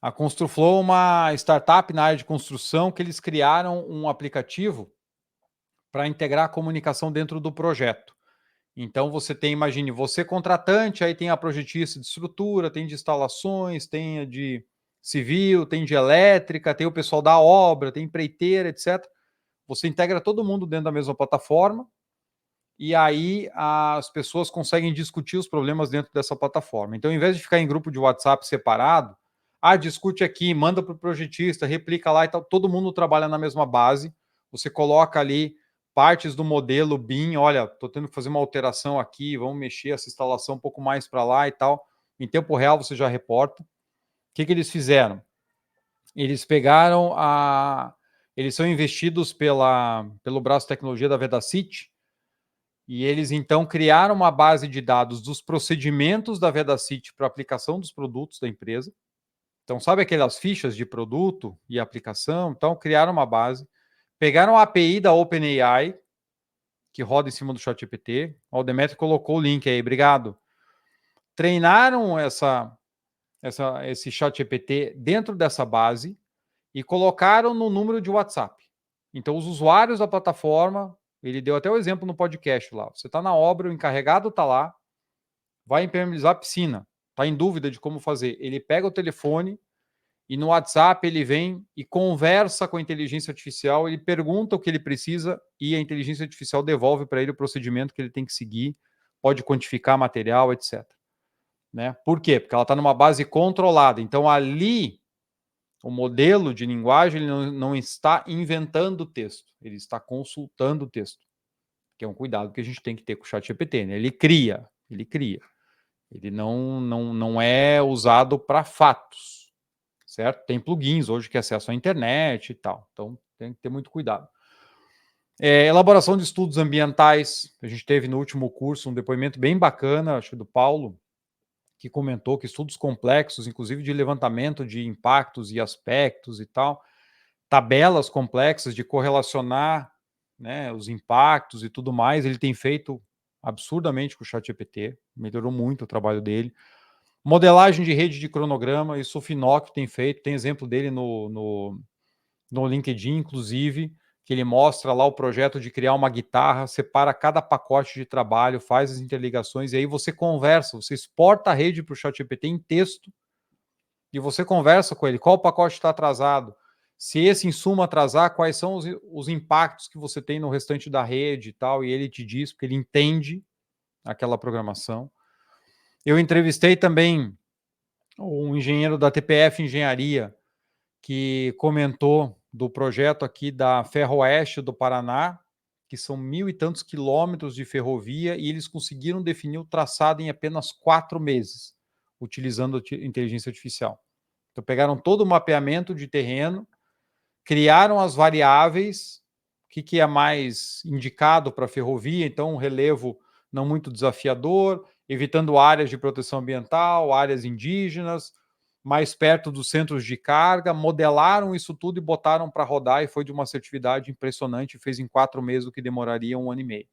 A Construflow é uma startup na área de construção que eles criaram um aplicativo para integrar a comunicação dentro do projeto. Então você tem, imagine, você contratante, aí tem a projetista de estrutura, tem de instalações, tem a de civil, tem de elétrica, tem o pessoal da obra, tem empreiteira, etc. Você integra todo mundo dentro da mesma plataforma e aí as pessoas conseguem discutir os problemas dentro dessa plataforma. Então, em vez de ficar em grupo de WhatsApp separado, discute aqui, manda para o projetista, replica lá e tal, todo mundo trabalha na mesma base, você coloca ali partes do modelo BIM, olha, estou tendo que fazer uma alteração aqui, vamos mexer essa instalação um pouco mais para lá e tal, em tempo real você já reporta. O que eles fizeram? Eles pegaram eles são investidos pelo braço de tecnologia da Vedacity, e eles, então, criaram uma base de dados dos procedimentos da Vedacity para aplicação dos produtos da empresa. Então, sabe aquelas fichas de produto e aplicação? Então, criaram uma base. Pegaram a API da OpenAI, que roda em cima do ChatGPT. O Demetrio colocou o link aí, obrigado. Treinaram esse ChatGPT dentro dessa base e colocaram no número de WhatsApp. Então, os usuários da plataforma, ele deu até o exemplo no podcast lá. Você está na obra, o encarregado está lá, vai impermeabilizar a piscina, está em dúvida de como fazer. Ele pega o telefone e no WhatsApp ele vem e conversa com a inteligência artificial, ele pergunta o que ele precisa e a inteligência artificial devolve para ele o procedimento que ele tem que seguir, pode quantificar material, etc. Né? Por quê? Porque ela está numa base controlada. Então, ali, o modelo de linguagem ele não está inventando o texto, ele está consultando o texto, que é um cuidado que a gente tem que ter com o ChatGPT. Né? Ele cria. Ele não é usado para fatos, certo? Tem plugins hoje que acessam a internet e tal, então tem que ter muito cuidado. Elaboração de estudos ambientais, a gente teve no último curso um depoimento bem bacana, acho que do Paulo, que comentou que estudos complexos, inclusive de levantamento de impactos e aspectos e tal, tabelas complexas de correlacionar, né, os impactos e tudo mais, ele tem feito absurdamente com o ChatGPT, melhorou muito o trabalho dele. Modelagem de rede de cronograma, isso o Finoc tem feito, tem exemplo dele no LinkedIn, inclusive, que ele mostra lá o projeto de criar uma guitarra, separa cada pacote de trabalho, faz as interligações, e aí você conversa, você exporta a rede para o ChatGPT em texto, e você conversa com ele, qual pacote está atrasado, se esse insumo atrasar, quais são os impactos que você tem no restante da rede e tal, e ele te diz, porque ele entende aquela programação. Eu entrevistei também um engenheiro da TPF Engenharia, que comentou do projeto aqui da Ferroeste do Paraná, que são 1.000 e tantos quilômetros de ferrovia, e eles conseguiram definir o traçado em apenas 4 meses, utilizando a inteligência artificial. Então, pegaram todo o mapeamento de terreno, criaram as variáveis, o que é mais indicado para a ferrovia, então um relevo não muito desafiador, evitando áreas de proteção ambiental, áreas indígenas, mais perto dos centros de carga, modelaram isso tudo e botaram para rodar, e foi de uma assertividade impressionante, fez em 4 meses o que demoraria 1 ano e meio.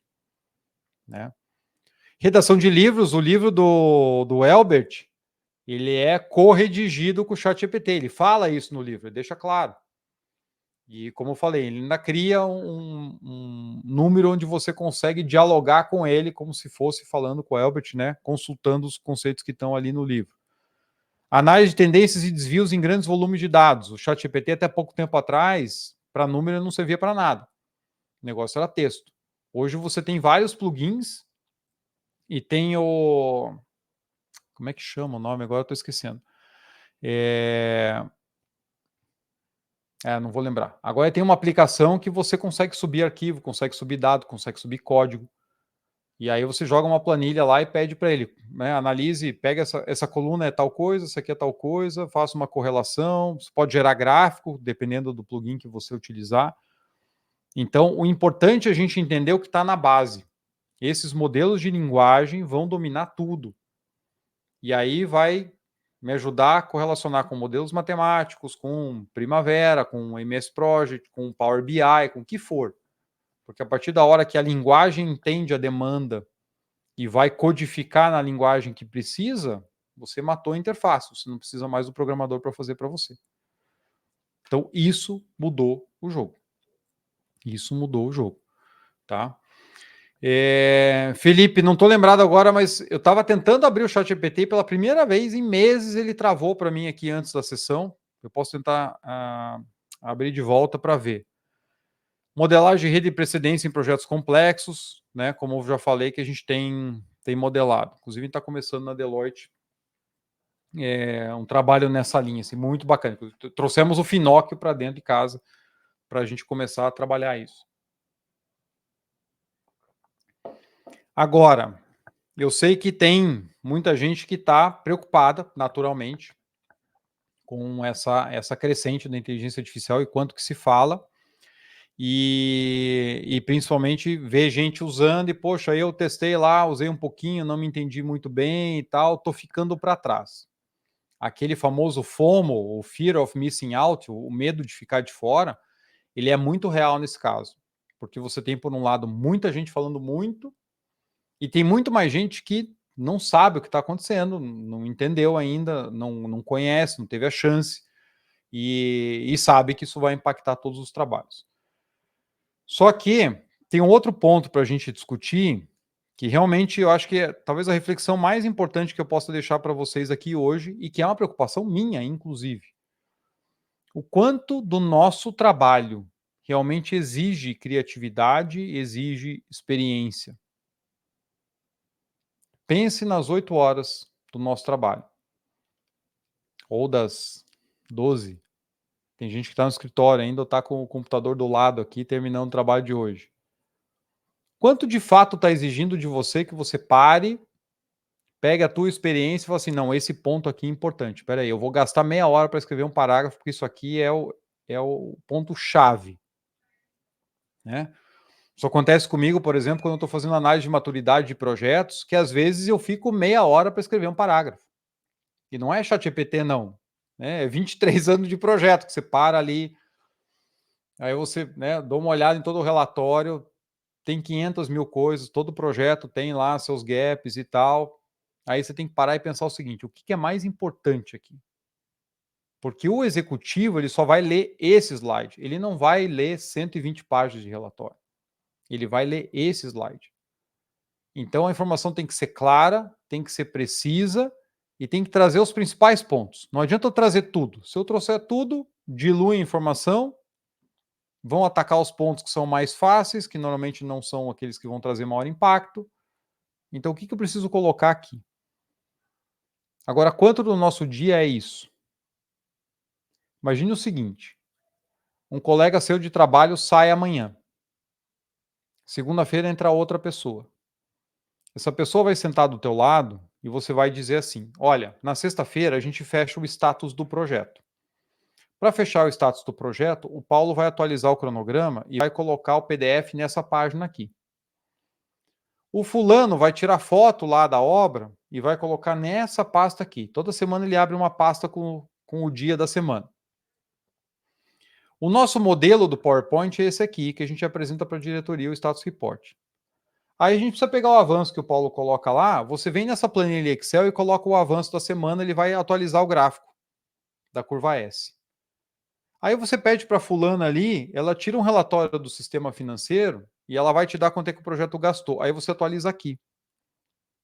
Né? Redação de livros, o livro do Elbert, ele é corredigido com o ChatGPT, ele fala isso no livro, ele deixa claro. E como eu falei, ele ainda cria um número onde você consegue dialogar com ele como se fosse falando com o Elbert, né? Consultando os conceitos que estão ali no livro. Análise de tendências e desvios em grandes volumes de dados. O ChatGPT, até pouco tempo atrás, para número não servia para nada. O negócio era texto. Hoje você tem vários plugins e tem o... Como é que chama o nome? Agora eu estou esquecendo. Não vou lembrar. Agora tem uma aplicação que você consegue subir arquivo, consegue subir dado, consegue subir código. E aí você joga uma planilha lá e pede para ele, né, analise, pega essa coluna é tal coisa, essa aqui é tal coisa, faça uma correlação, você pode gerar gráfico, dependendo do plugin que você utilizar. Então, o importante é a gente entender o que está na base. Esses modelos de linguagem vão dominar tudo. E aí vai me ajudar a correlacionar com modelos matemáticos, com Primavera, com MS Project, com Power BI, com o que for. Porque a partir da hora que a linguagem entende a demanda e vai codificar na linguagem que precisa, você matou a interface, você não precisa mais do programador para fazer para você. Então, isso mudou o jogo. Isso mudou o jogo, tá? Felipe, não estou lembrado agora, mas eu estava tentando abrir o ChatGPT pela primeira vez em meses, ele travou para mim aqui antes da sessão. Eu posso tentar abrir de volta para ver. Modelagem de rede de precedência em projetos complexos, né? Como eu já falei, que a gente tem modelado. Inclusive, está começando na Deloitte um trabalho nessa linha, assim, muito bacana. Trouxemos o Finóquio para dentro de casa para a gente começar a trabalhar isso. Agora, eu sei que tem muita gente que está preocupada, naturalmente, com essa crescente da inteligência artificial e quanto que se fala, e principalmente ver gente usando e, poxa, eu testei lá, usei um pouquinho, não me entendi muito bem e tal, estou ficando para trás. Aquele famoso FOMO, o Fear of Missing Out, o medo de ficar de fora, ele é muito real nesse caso, porque você tem, por um lado, muita gente falando muito, e tem muito mais gente que não sabe o que está acontecendo, não entendeu ainda, não conhece, não teve a chance, e sabe que isso vai impactar todos os trabalhos. Só que tem um outro ponto para a gente discutir, que realmente eu acho que é talvez a reflexão mais importante que eu possa deixar para vocês aqui hoje, e que é uma preocupação minha, inclusive. O quanto do nosso trabalho realmente exige criatividade, exige experiência. Pense nas 8 horas do nosso trabalho. Ou das 12. Tem gente que está no escritório ainda ou está com o computador do lado aqui, terminando o trabalho de hoje. Quanto de fato está exigindo de você que você pare, pegue a tua experiência e fale assim, não, esse ponto aqui é importante. Espera aí, eu vou gastar meia hora para escrever um parágrafo, porque isso aqui é o ponto-chave. Né? Isso acontece comigo, por exemplo, quando eu estou fazendo análise de maturidade de projetos, que às vezes eu fico meia hora para escrever um parágrafo. E não é ChatGPT, não. É 23 anos de projeto, que você para ali, aí você dá uma olhada em todo o relatório, tem 500 mil coisas, todo projeto tem lá seus gaps e tal. Aí você tem que parar e pensar o seguinte, o que é mais importante aqui? Porque o executivo ele só vai ler esse slide, ele não vai ler 120 páginas de relatório. Ele vai ler esse slide. Então a informação tem que ser clara, tem que ser precisa e tem que trazer os principais pontos. Não adianta eu trazer tudo. Se eu trouxer tudo, dilui a informação, vão atacar os pontos que são mais fáceis, que normalmente não são aqueles que vão trazer maior impacto. Então o que eu preciso colocar aqui? Agora, quanto do nosso dia é isso? Imagine o seguinte, um colega seu de trabalho sai amanhã. Segunda-feira entra outra pessoa. Essa pessoa vai sentar do teu lado e você vai dizer assim, olha, na sexta-feira a gente fecha o status do projeto. Para fechar o status do projeto, o Paulo vai atualizar o cronograma e vai colocar o PDF nessa página aqui. O fulano vai tirar foto lá da obra e vai colocar nessa pasta aqui. Toda semana ele abre uma pasta com o dia da semana. O nosso modelo do PowerPoint é esse aqui, que a gente apresenta para a diretoria, o Status Report. Aí a gente precisa pegar o avanço que o Paulo coloca lá, você vem nessa planilha Excel e coloca o avanço da semana, ele vai atualizar o gráfico da curva S. Aí você pede para a fulana ali, ela tira um relatório do sistema financeiro e ela vai te dar quanto é que o projeto gastou. Aí você atualiza aqui.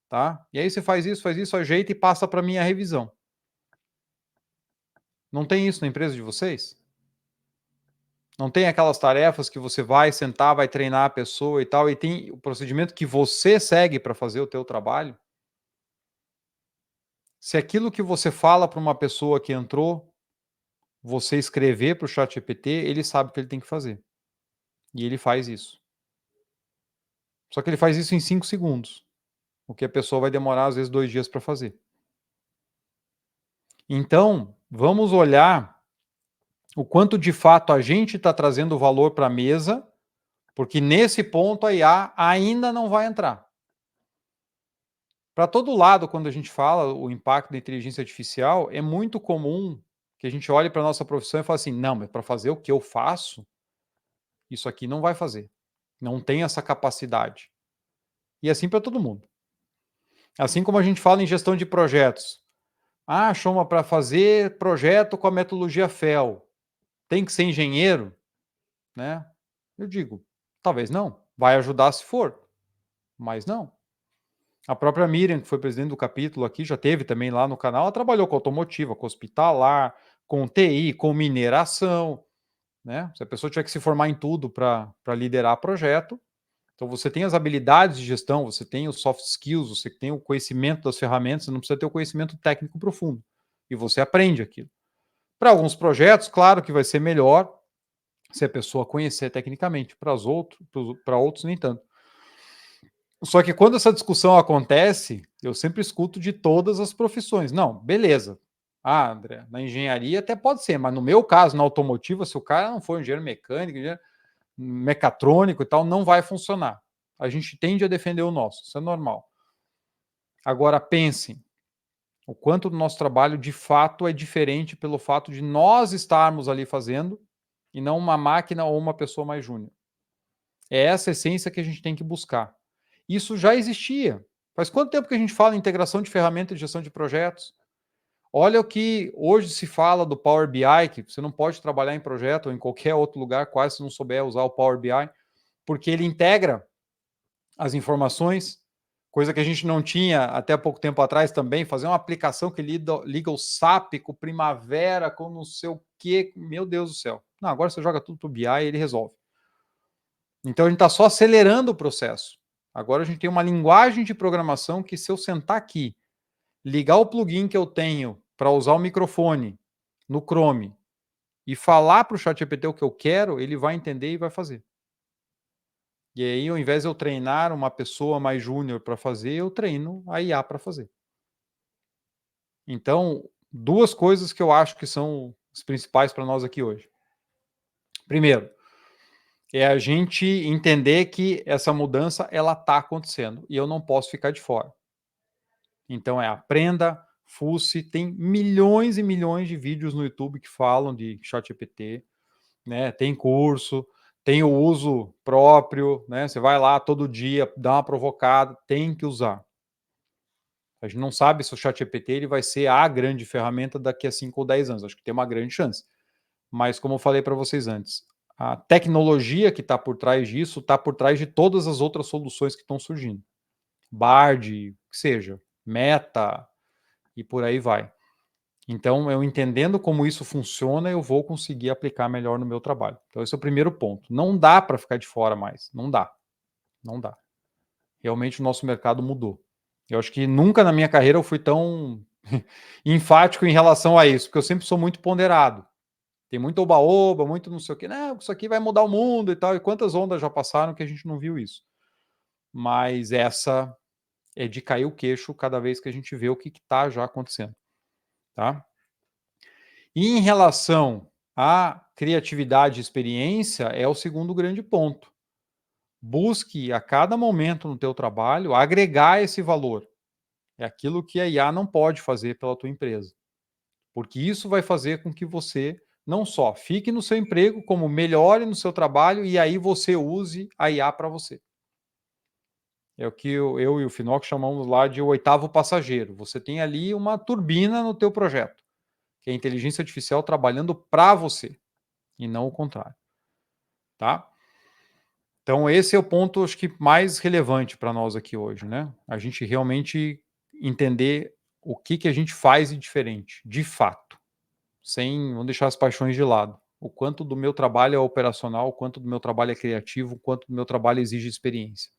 Tá? E aí você faz isso, ajeita e passa para mim a revisão. Não tem isso na empresa de vocês? Não tem aquelas tarefas que você vai sentar, vai treinar a pessoa e tal, e tem o procedimento que você segue para fazer o teu trabalho? Se aquilo que você fala para uma pessoa que entrou, você escrever para o ChatGPT, ele sabe o que ele tem que fazer. E ele faz isso. Só que ele faz isso em 5 segundos, o que a pessoa vai demorar, às vezes, 2 dias para fazer. Então, vamos olhar o quanto de fato a gente está trazendo valor para a mesa, porque nesse ponto a IA ainda não vai entrar. Para todo lado, quando a gente fala o impacto da inteligência artificial, é muito comum que a gente olhe para a nossa profissão e fale assim: não, mas para fazer o que eu faço, isso aqui não vai fazer. Não tem essa capacidade. E assim para todo mundo. Assim como a gente fala em gestão de projetos. Ah, Choma, para fazer projeto com a metodologia FEL, tem que ser engenheiro? Né? Eu digo, talvez não. Vai ajudar se for, mas não. A própria Miriam, que foi presidente do capítulo aqui, já teve também lá no canal, ela trabalhou com automotiva, com hospitalar, com TI, com mineração, né? Se a pessoa tiver que se formar em tudo para liderar projeto, então você tem as habilidades de gestão, você tem os soft skills, você tem o conhecimento das ferramentas, você não precisa ter o conhecimento técnico profundo. E você aprende aquilo. Para alguns projetos, claro que vai ser melhor se a pessoa conhecer tecnicamente, para outros nem tanto. Só que quando essa discussão acontece, eu sempre escuto de todas as profissões. Não, beleza. Ah, André, na engenharia até pode ser, mas no meu caso, na automotiva, se o cara não for engenheiro mecânico, engenheiro mecatrônico e tal, não vai funcionar. A gente tende a defender o nosso, isso é normal. Agora pensem, o quanto do nosso trabalho de fato é diferente pelo fato de nós estarmos ali fazendo e não uma máquina ou uma pessoa mais júnior. É essa essência que a gente tem que buscar. Isso já existia. Faz quanto tempo que a gente fala em integração de ferramentas de gestão de projetos? Olha o que hoje se fala do Power BI, que você não pode trabalhar em projeto ou em qualquer outro lugar, quase se não souber usar o Power BI, porque ele integra as informações, coisa que a gente não tinha até pouco tempo atrás também, fazer uma aplicação que liga o SAP com Primavera, com não sei o quê, meu Deus do céu. Não, agora você joga tudo para o BI e ele resolve. Então a gente está só acelerando o processo. Agora a gente tem uma linguagem de programação que, se eu sentar aqui, ligar o plugin que eu tenho para usar o microfone no Chrome e falar para o ChatGPT o que eu quero, ele vai entender e vai fazer. E aí, ao invés de eu treinar uma pessoa mais júnior para fazer, eu treino a IA para fazer. Então, duas coisas que eu acho que são as principais para nós aqui hoje. Primeiro, é a gente entender que essa mudança ela está acontecendo e eu não posso ficar de fora. Então aprenda, fuce, tem milhões e milhões de vídeos no YouTube que falam de ChatGPT, né? Tem curso, tem o uso próprio, né? Você vai lá todo dia, dá uma provocada, tem que usar. A gente não sabe se o ChatGPT ele vai ser a grande ferramenta daqui a 5 ou 10 anos. Acho que tem uma grande chance. Mas, como eu falei para vocês antes, a tecnologia que está por trás disso está por trás de todas as outras soluções que estão surgindo. Bard, que seja, Meta e por aí vai. Então, eu entendendo como isso funciona, eu vou conseguir aplicar melhor no meu trabalho. Então, esse é o primeiro ponto. Não dá para ficar de fora mais. Não dá. Não dá. Realmente o nosso mercado mudou. Eu acho que nunca na minha carreira eu fui tão enfático em relação a isso, porque eu sempre sou muito ponderado. Tem muito oba-oba, muito não sei o quê. Não, isso aqui vai mudar o mundo e tal. E quantas ondas já passaram que a gente não viu isso? Mas essa é de cair o queixo cada vez que a gente vê o que está já acontecendo. Tá? E em relação à criatividade e experiência, é o segundo grande ponto. Busque a cada momento no teu trabalho agregar esse valor. É aquilo que a IA não pode fazer pela tua empresa. Porque isso vai fazer com que você não só fique no seu emprego, como melhore no seu trabalho e aí você use a IA para você. É o que eu e o Finoc chamamos lá de o oitavo passageiro. Você tem ali uma turbina no teu projeto, que é a inteligência artificial trabalhando para você e não o contrário. Tá? Então esse é o ponto, acho que mais relevante para nós aqui hoje, né? A gente realmente entender o que a gente faz de diferente, de fato, sem não deixar as paixões de lado. O quanto do meu trabalho é operacional, o quanto do meu trabalho é criativo, o quanto do meu trabalho exige experiência.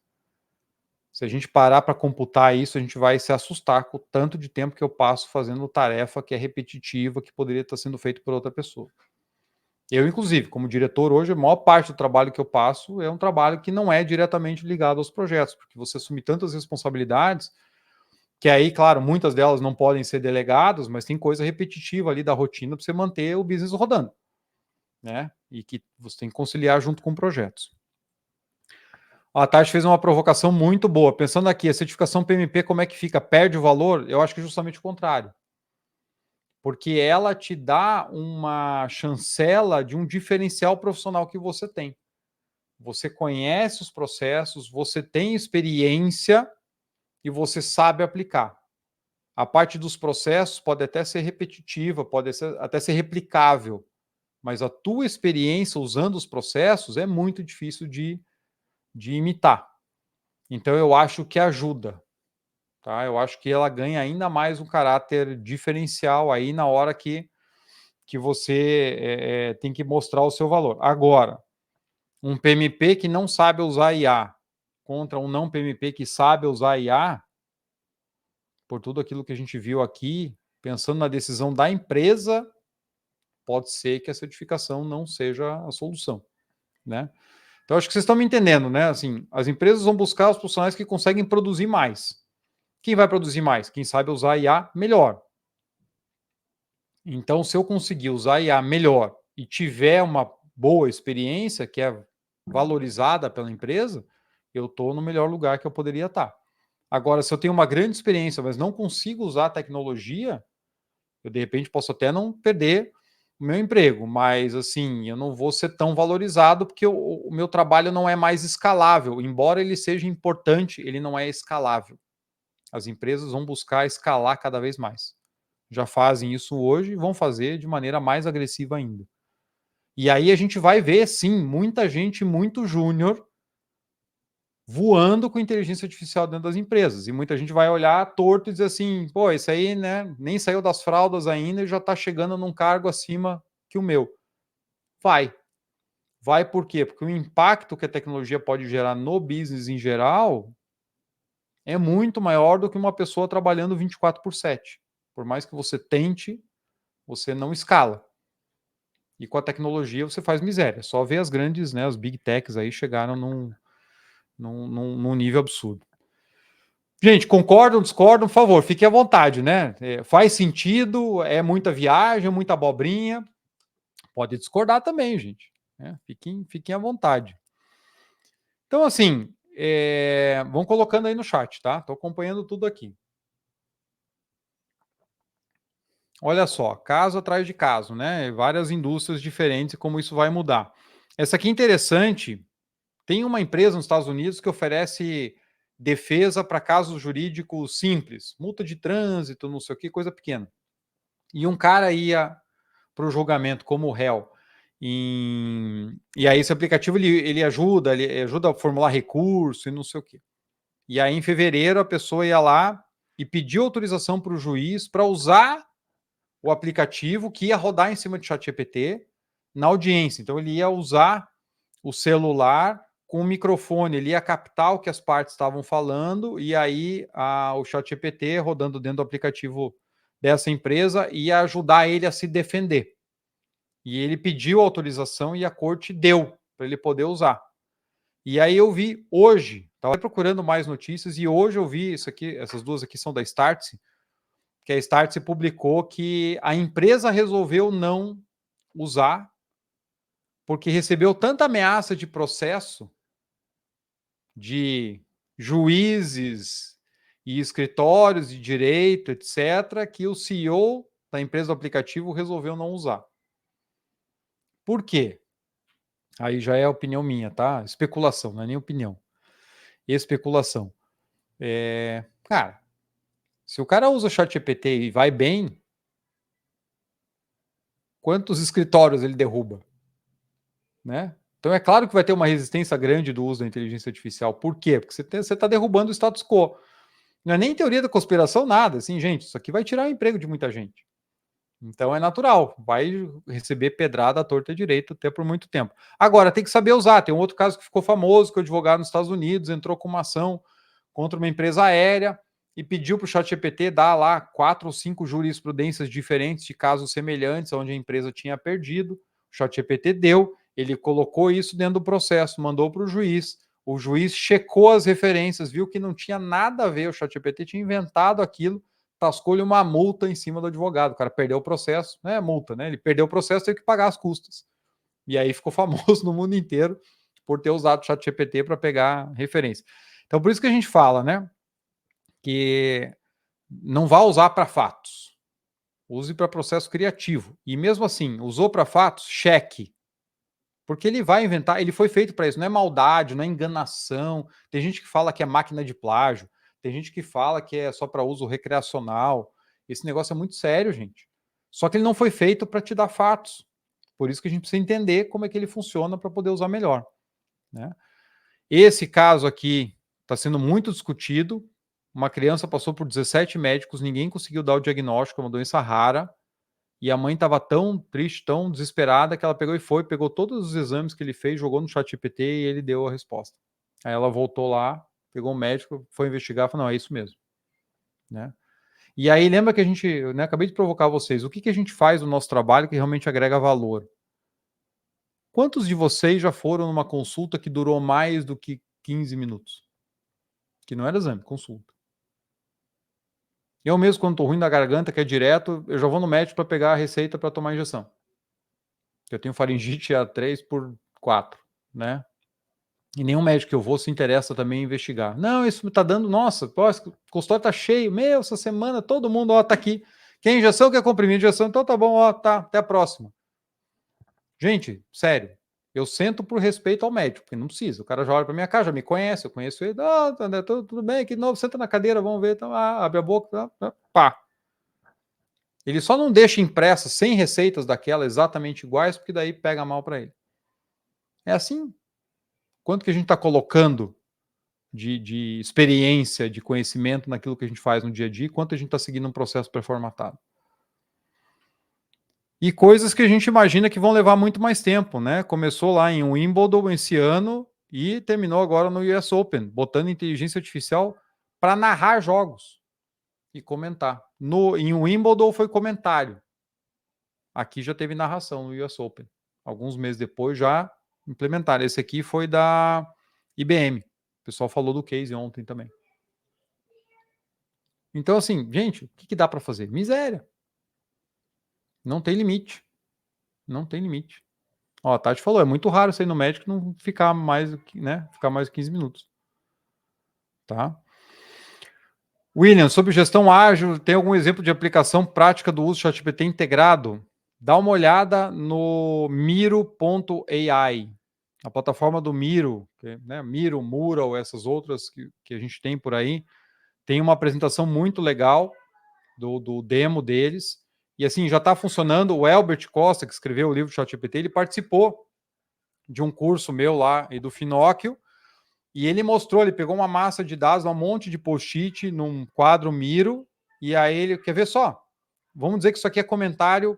Se a gente parar para computar isso, a gente vai se assustar com o tanto de tempo que eu passo fazendo tarefa que é repetitiva, que poderia estar sendo feito por outra pessoa. Eu, inclusive, como diretor hoje, a maior parte do trabalho que eu passo é um trabalho que não é diretamente ligado aos projetos, porque você assume tantas responsabilidades que aí, claro, muitas delas não podem ser delegadas, mas tem coisa repetitiva ali da rotina para você manter o business rodando, né? E que você tem que conciliar junto com projetos. A Tati fez uma provocação muito boa. Pensando aqui, a certificação PMP, como é que fica? Perde o valor? Eu acho que justamente o contrário. Porque ela te dá uma chancela de um diferencial profissional que você tem. Você conhece os processos, você tem experiência e você sabe aplicar. A parte dos processos pode até ser repetitiva, pode até ser replicável, mas a tua experiência usando os processos é muito difícil de imitar. Então, eu acho que ajuda. Tá? Eu acho que ela ganha ainda mais um caráter diferencial aí na hora que você tem que mostrar o seu valor. Agora, um PMP que não sabe usar IA contra um não PMP que sabe usar IA, por tudo aquilo que a gente viu aqui, pensando na decisão da empresa, pode ser que a certificação não seja a solução, né? Então, acho que vocês estão me entendendo, né? Assim, as empresas vão buscar os profissionais que conseguem produzir mais. Quem vai produzir mais? Quem sabe usar IA melhor. Então, se eu conseguir usar IA melhor e tiver uma boa experiência, que é valorizada pela empresa, eu estou no melhor lugar que eu poderia estar. Agora, se eu tenho uma grande experiência, mas não consigo usar a tecnologia, eu de repente posso até não perder o meu emprego, mas assim, eu não vou ser tão valorizado porque o meu trabalho não é mais escalável. Embora ele seja importante, ele não é escalável. As empresas vão buscar escalar cada vez mais. Já fazem isso hoje e vão fazer de maneira mais agressiva ainda. E aí a gente vai ver, sim, muita gente muito júnior voando com inteligência artificial dentro das empresas. E muita gente vai olhar torto e dizer assim, pô, isso aí, né, nem saiu das fraldas ainda e já está chegando num cargo acima que o meu. Vai. Vai por quê? Porque o impacto que a tecnologia pode gerar no business em geral é muito maior do que uma pessoa trabalhando 24/7. Por mais que você tente, você não escala. E com a tecnologia você faz miséria. Só ver as grandes, né, as big techs aí chegaram num nível absurdo. Gente, concordam, discordam? Por favor, fiquem à vontade, né? Faz sentido, é muita viagem, muita abobrinha. Pode discordar também, gente. Né? Fiquem à vontade. Então, assim, vão colocando aí no chat, tá? Estou acompanhando tudo aqui. Olha só, caso atrás de caso, né? Várias indústrias diferentes e como isso vai mudar. Essa aqui é interessante. Tem uma empresa nos Estados Unidos que oferece defesa para casos jurídicos simples, multa de trânsito, não sei o que, coisa pequena. E um cara ia para o julgamento como réu. E aí esse aplicativo ele ajuda a formular recurso e não sei o que. E aí em fevereiro a pessoa ia lá e pediu autorização para o juiz para usar o aplicativo que ia rodar em cima de ChatGPT na audiência. Então ele ia usar o celular com o microfone, ele ia captar o que as partes estavam falando e aí o ChatGPT rodando dentro do aplicativo dessa empresa ia ajudar ele a se defender. E ele pediu autorização e a corte deu para ele poder usar. E aí eu vi hoje, estava procurando mais notícias e hoje eu vi isso aqui, essas duas aqui são da Startse, que a Startse publicou que a empresa resolveu não usar porque recebeu tanta ameaça de processo de juízes e escritórios de direito, etc., que o CEO da empresa do aplicativo resolveu não usar. Por quê? Aí já é opinião minha, tá? Especulação, não é nem opinião. Especulação. Cara, se o cara usa o ChatGPT e vai bem, quantos escritórios ele derruba? Né? Então é claro que vai ter uma resistência grande do uso da inteligência artificial. Por quê? Porque você está derrubando o status quo. Não é nem teoria da conspiração, nada. Assim, gente, isso aqui vai tirar o emprego de muita gente. Então é natural, vai receber pedrada à torta e direito até por muito tempo. Agora, tem que saber usar. Tem um outro caso que ficou famoso, que o advogado nos Estados Unidos entrou com uma ação contra uma empresa aérea e pediu para o ChatGPT dar lá 4 ou 5 jurisprudências diferentes de casos semelhantes, onde a empresa tinha perdido. O ChatGPT deu, ele colocou isso dentro do processo, mandou para o juiz checou as referências, viu que não tinha nada a ver, o ChatGPT tinha inventado aquilo, tascou-lhe uma multa em cima do advogado. O cara perdeu o processo, não é multa, né? Ele perdeu o processo, teve que pagar as custas. E aí ficou famoso no mundo inteiro por ter usado o ChatGPT para pegar referência. Então, por isso que a gente fala, né? Que não vá usar para fatos. Use para processo criativo. E mesmo assim, usou para fatos, cheque. Porque ele vai inventar, ele foi feito para isso, não é maldade, não é enganação. Tem gente que fala que é máquina de plágio, tem gente que fala que é só para uso recreacional. Esse negócio é muito sério, gente. Só que ele não foi feito para te dar fatos. Por isso que a gente precisa entender como é que ele funciona para poder usar melhor, né? Esse caso aqui está sendo muito discutido. Uma criança passou por 17 médicos, ninguém conseguiu dar o diagnóstico, é uma doença rara. E a mãe estava tão triste, tão desesperada, que ela pegou e foi, pegou todos os exames que ele fez, jogou no ChatGPT e ele deu a resposta. Aí ela voltou lá, pegou um médico, foi investigar e falou, não, é isso mesmo, né? E aí lembra que a gente, né, acabei de provocar vocês, o que, que a gente faz no nosso trabalho que realmente agrega valor? Quantos de vocês já foram numa consulta que durou mais do que 15 minutos? Que não era exame, consulta. Eu mesmo, quando estou ruim da garganta, que é direto, eu já vou no médico para pegar a receita para tomar injeção. Eu tenho faringite a 3/4, né? E nenhum médico que eu vou se interessa também em investigar. Não, isso tá dando, nossa, pô, o consultório tá cheio, meu, essa semana todo mundo, ó, tá aqui. Quer injeção, quer comprimido de injeção, então tá bom, ó, tá, até a próxima. Gente, sério, eu sento por respeito ao médico, porque não precisa. O cara já olha pra minha cara, já me conhece, eu conheço ele, tudo bem, aqui de novo, senta na cadeira, vamos ver, então, abre a boca, pá. Ele só não deixa impressa 100 receitas daquela exatamente iguais, porque daí pega mal para ele. É assim. Quanto que a gente está colocando de experiência, de conhecimento naquilo que a gente faz no dia a dia, quanto a gente está seguindo um processo pré-formatado. E coisas que a gente imagina que vão levar muito mais tempo, né? Começou lá em Wimbledon esse ano e terminou agora no US Open, botando inteligência artificial para narrar jogos e comentar. Em Wimbledon foi comentário. Aqui já teve narração no US Open. Alguns meses depois já implementaram. Esse aqui foi da IBM. O pessoal falou do case ontem também. Então, assim, gente, o que dá para fazer? Miséria. Não tem limite. Não tem limite. Ó, a Tati falou, é muito raro você ir no médico e não ficar mais, né? Ficar mais de 15 minutos. Tá? William, sobre gestão ágil, tem algum exemplo de aplicação prática do uso do ChatGPT integrado? Dá uma olhada no Miro.ai, a plataforma do Miro, né, Miro, Mural, essas outras que a gente tem por aí, tem uma apresentação muito legal do demo deles, e assim, já está funcionando. O Elbert Costa, que escreveu o livro do ChatGPT, ele participou de um curso meu lá e do Finóquio, e ele mostrou, ele pegou uma massa de dados, um monte de post-it num quadro Miro, e aí ele, quer ver só? Vamos dizer que isso aqui é comentário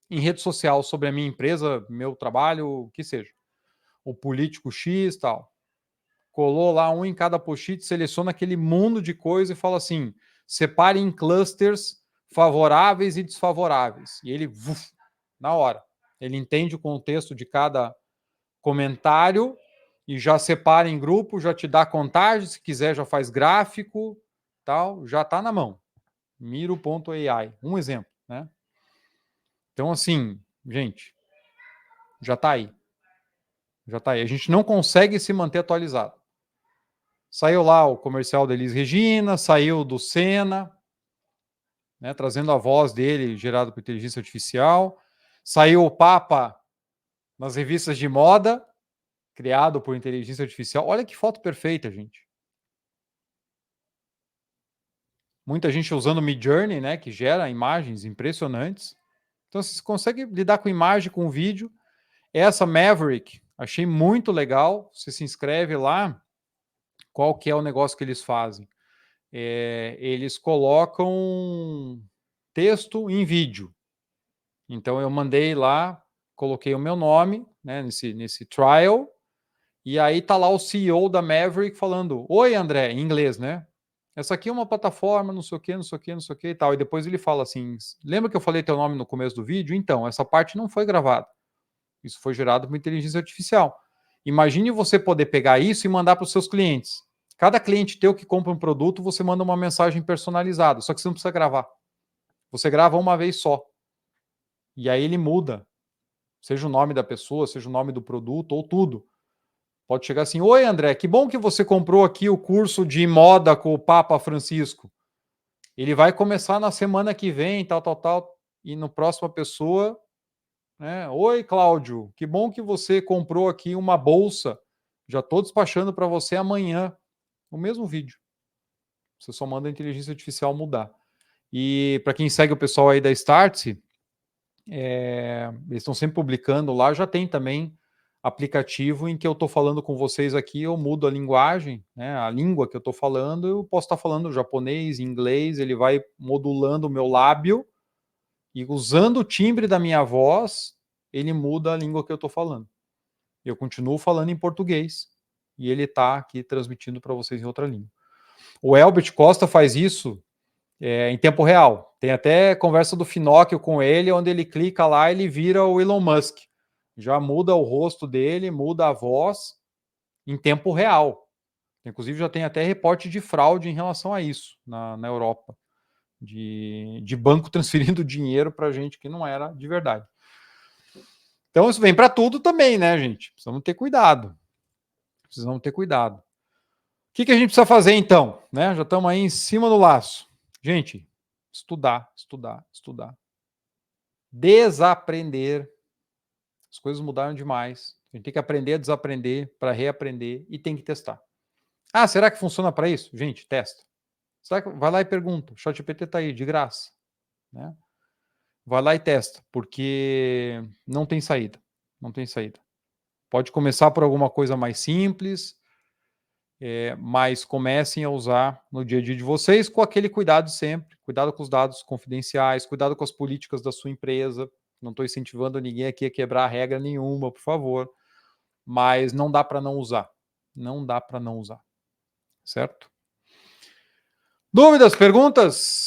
em rede social sobre a minha empresa, meu trabalho, o que seja. O político X, tal. Colou lá um em cada post-it, seleciona aquele mundo de coisa e fala assim, separe em clusters favoráveis e desfavoráveis. E ele, na hora, ele entende o contexto de cada comentário e já separa em grupo, já te dá contagem, se quiser já faz gráfico, tal, já está na mão. Miro.ai, um exemplo, né? Então, assim, gente, já está aí. Já está aí. A gente não consegue se manter atualizado. Saiu lá o comercial da Elis Regina, saiu do Senna, né, trazendo a voz dele gerada por inteligência artificial. Saiu o Papa nas revistas de moda, criado por inteligência artificial. Olha que foto perfeita, gente. Muita gente usando o Midjourney, né, que gera imagens impressionantes. Então, você consegue lidar com imagem, com vídeo. Essa Maverick, achei muito legal. Você se inscreve lá. Qual que é o negócio que eles fazem? Eles colocam texto em vídeo. Então, eu mandei lá, coloquei o meu nome, né, nesse trial, E aí tá lá o CEO da Maverick falando: oi, André, em inglês, né? Essa aqui é uma plataforma, não sei o que, não sei o que, não sei o que e tal. E depois ele fala assim: lembra que eu falei teu nome no começo do vídeo? Então, essa parte não foi gravada. Isso foi gerado por inteligência artificial. Imagine você poder pegar isso e mandar para os seus clientes. Cada cliente teu que compra um produto, você manda uma mensagem personalizada, só que você não precisa gravar. Você grava uma vez só. E aí ele muda, seja o nome da pessoa, seja o nome do produto ou tudo. Pode chegar assim: oi, André, que bom que você comprou aqui o curso de moda com o Papa Francisco. Ele vai começar na semana que vem, tal, tal, tal. E no próximo a pessoa, né? Oi, Cláudio, que bom que você comprou aqui uma bolsa. Já estou despachando para você amanhã. O mesmo vídeo. Você só manda a inteligência artificial mudar. E para quem segue o pessoal aí da Startse, eles estão sempre publicando lá, já tem também aplicativo em que eu estou falando com vocês aqui, eu mudo a linguagem, né, a língua que eu estou falando, eu posso estar falando japonês, inglês, ele vai modulando o meu lábio e usando o timbre da minha voz, ele muda a língua que eu estou falando. Eu continuo falando em português e ele está aqui transmitindo para vocês em outra língua. O Elbert Costa faz isso em tempo real. Tem até conversa do Finóquio com ele, onde ele clica lá, ele vira o Elon Musk. Já muda o rosto dele, muda a voz em tempo real. Inclusive já tem até reporte de fraude em relação a isso na Europa. De banco transferindo dinheiro para gente que não era de verdade. Então isso vem para tudo também, né, gente? Precisamos ter cuidado. Precisamos ter cuidado. O que a gente precisa fazer então? Né? Já estamos aí em cima do laço. Gente, estudar, estudar, estudar. Desaprender. As coisas mudaram demais. A gente tem que aprender a desaprender para reaprender e tem que testar. Ah, será que funciona para isso? Gente, testa. Vai lá e pergunta. O ChatGPT está aí, de graça. Né? Vai lá e testa, porque não tem saída. Não tem saída. Pode começar por alguma coisa mais simples, mas comecem a usar no dia a dia de vocês com aquele cuidado sempre. Cuidado com os dados confidenciais, cuidado com as políticas da sua empresa. Não estou incentivando ninguém aqui a quebrar regra nenhuma, por favor. Mas não dá para não usar. Não dá para não usar. Certo? Dúvidas, perguntas?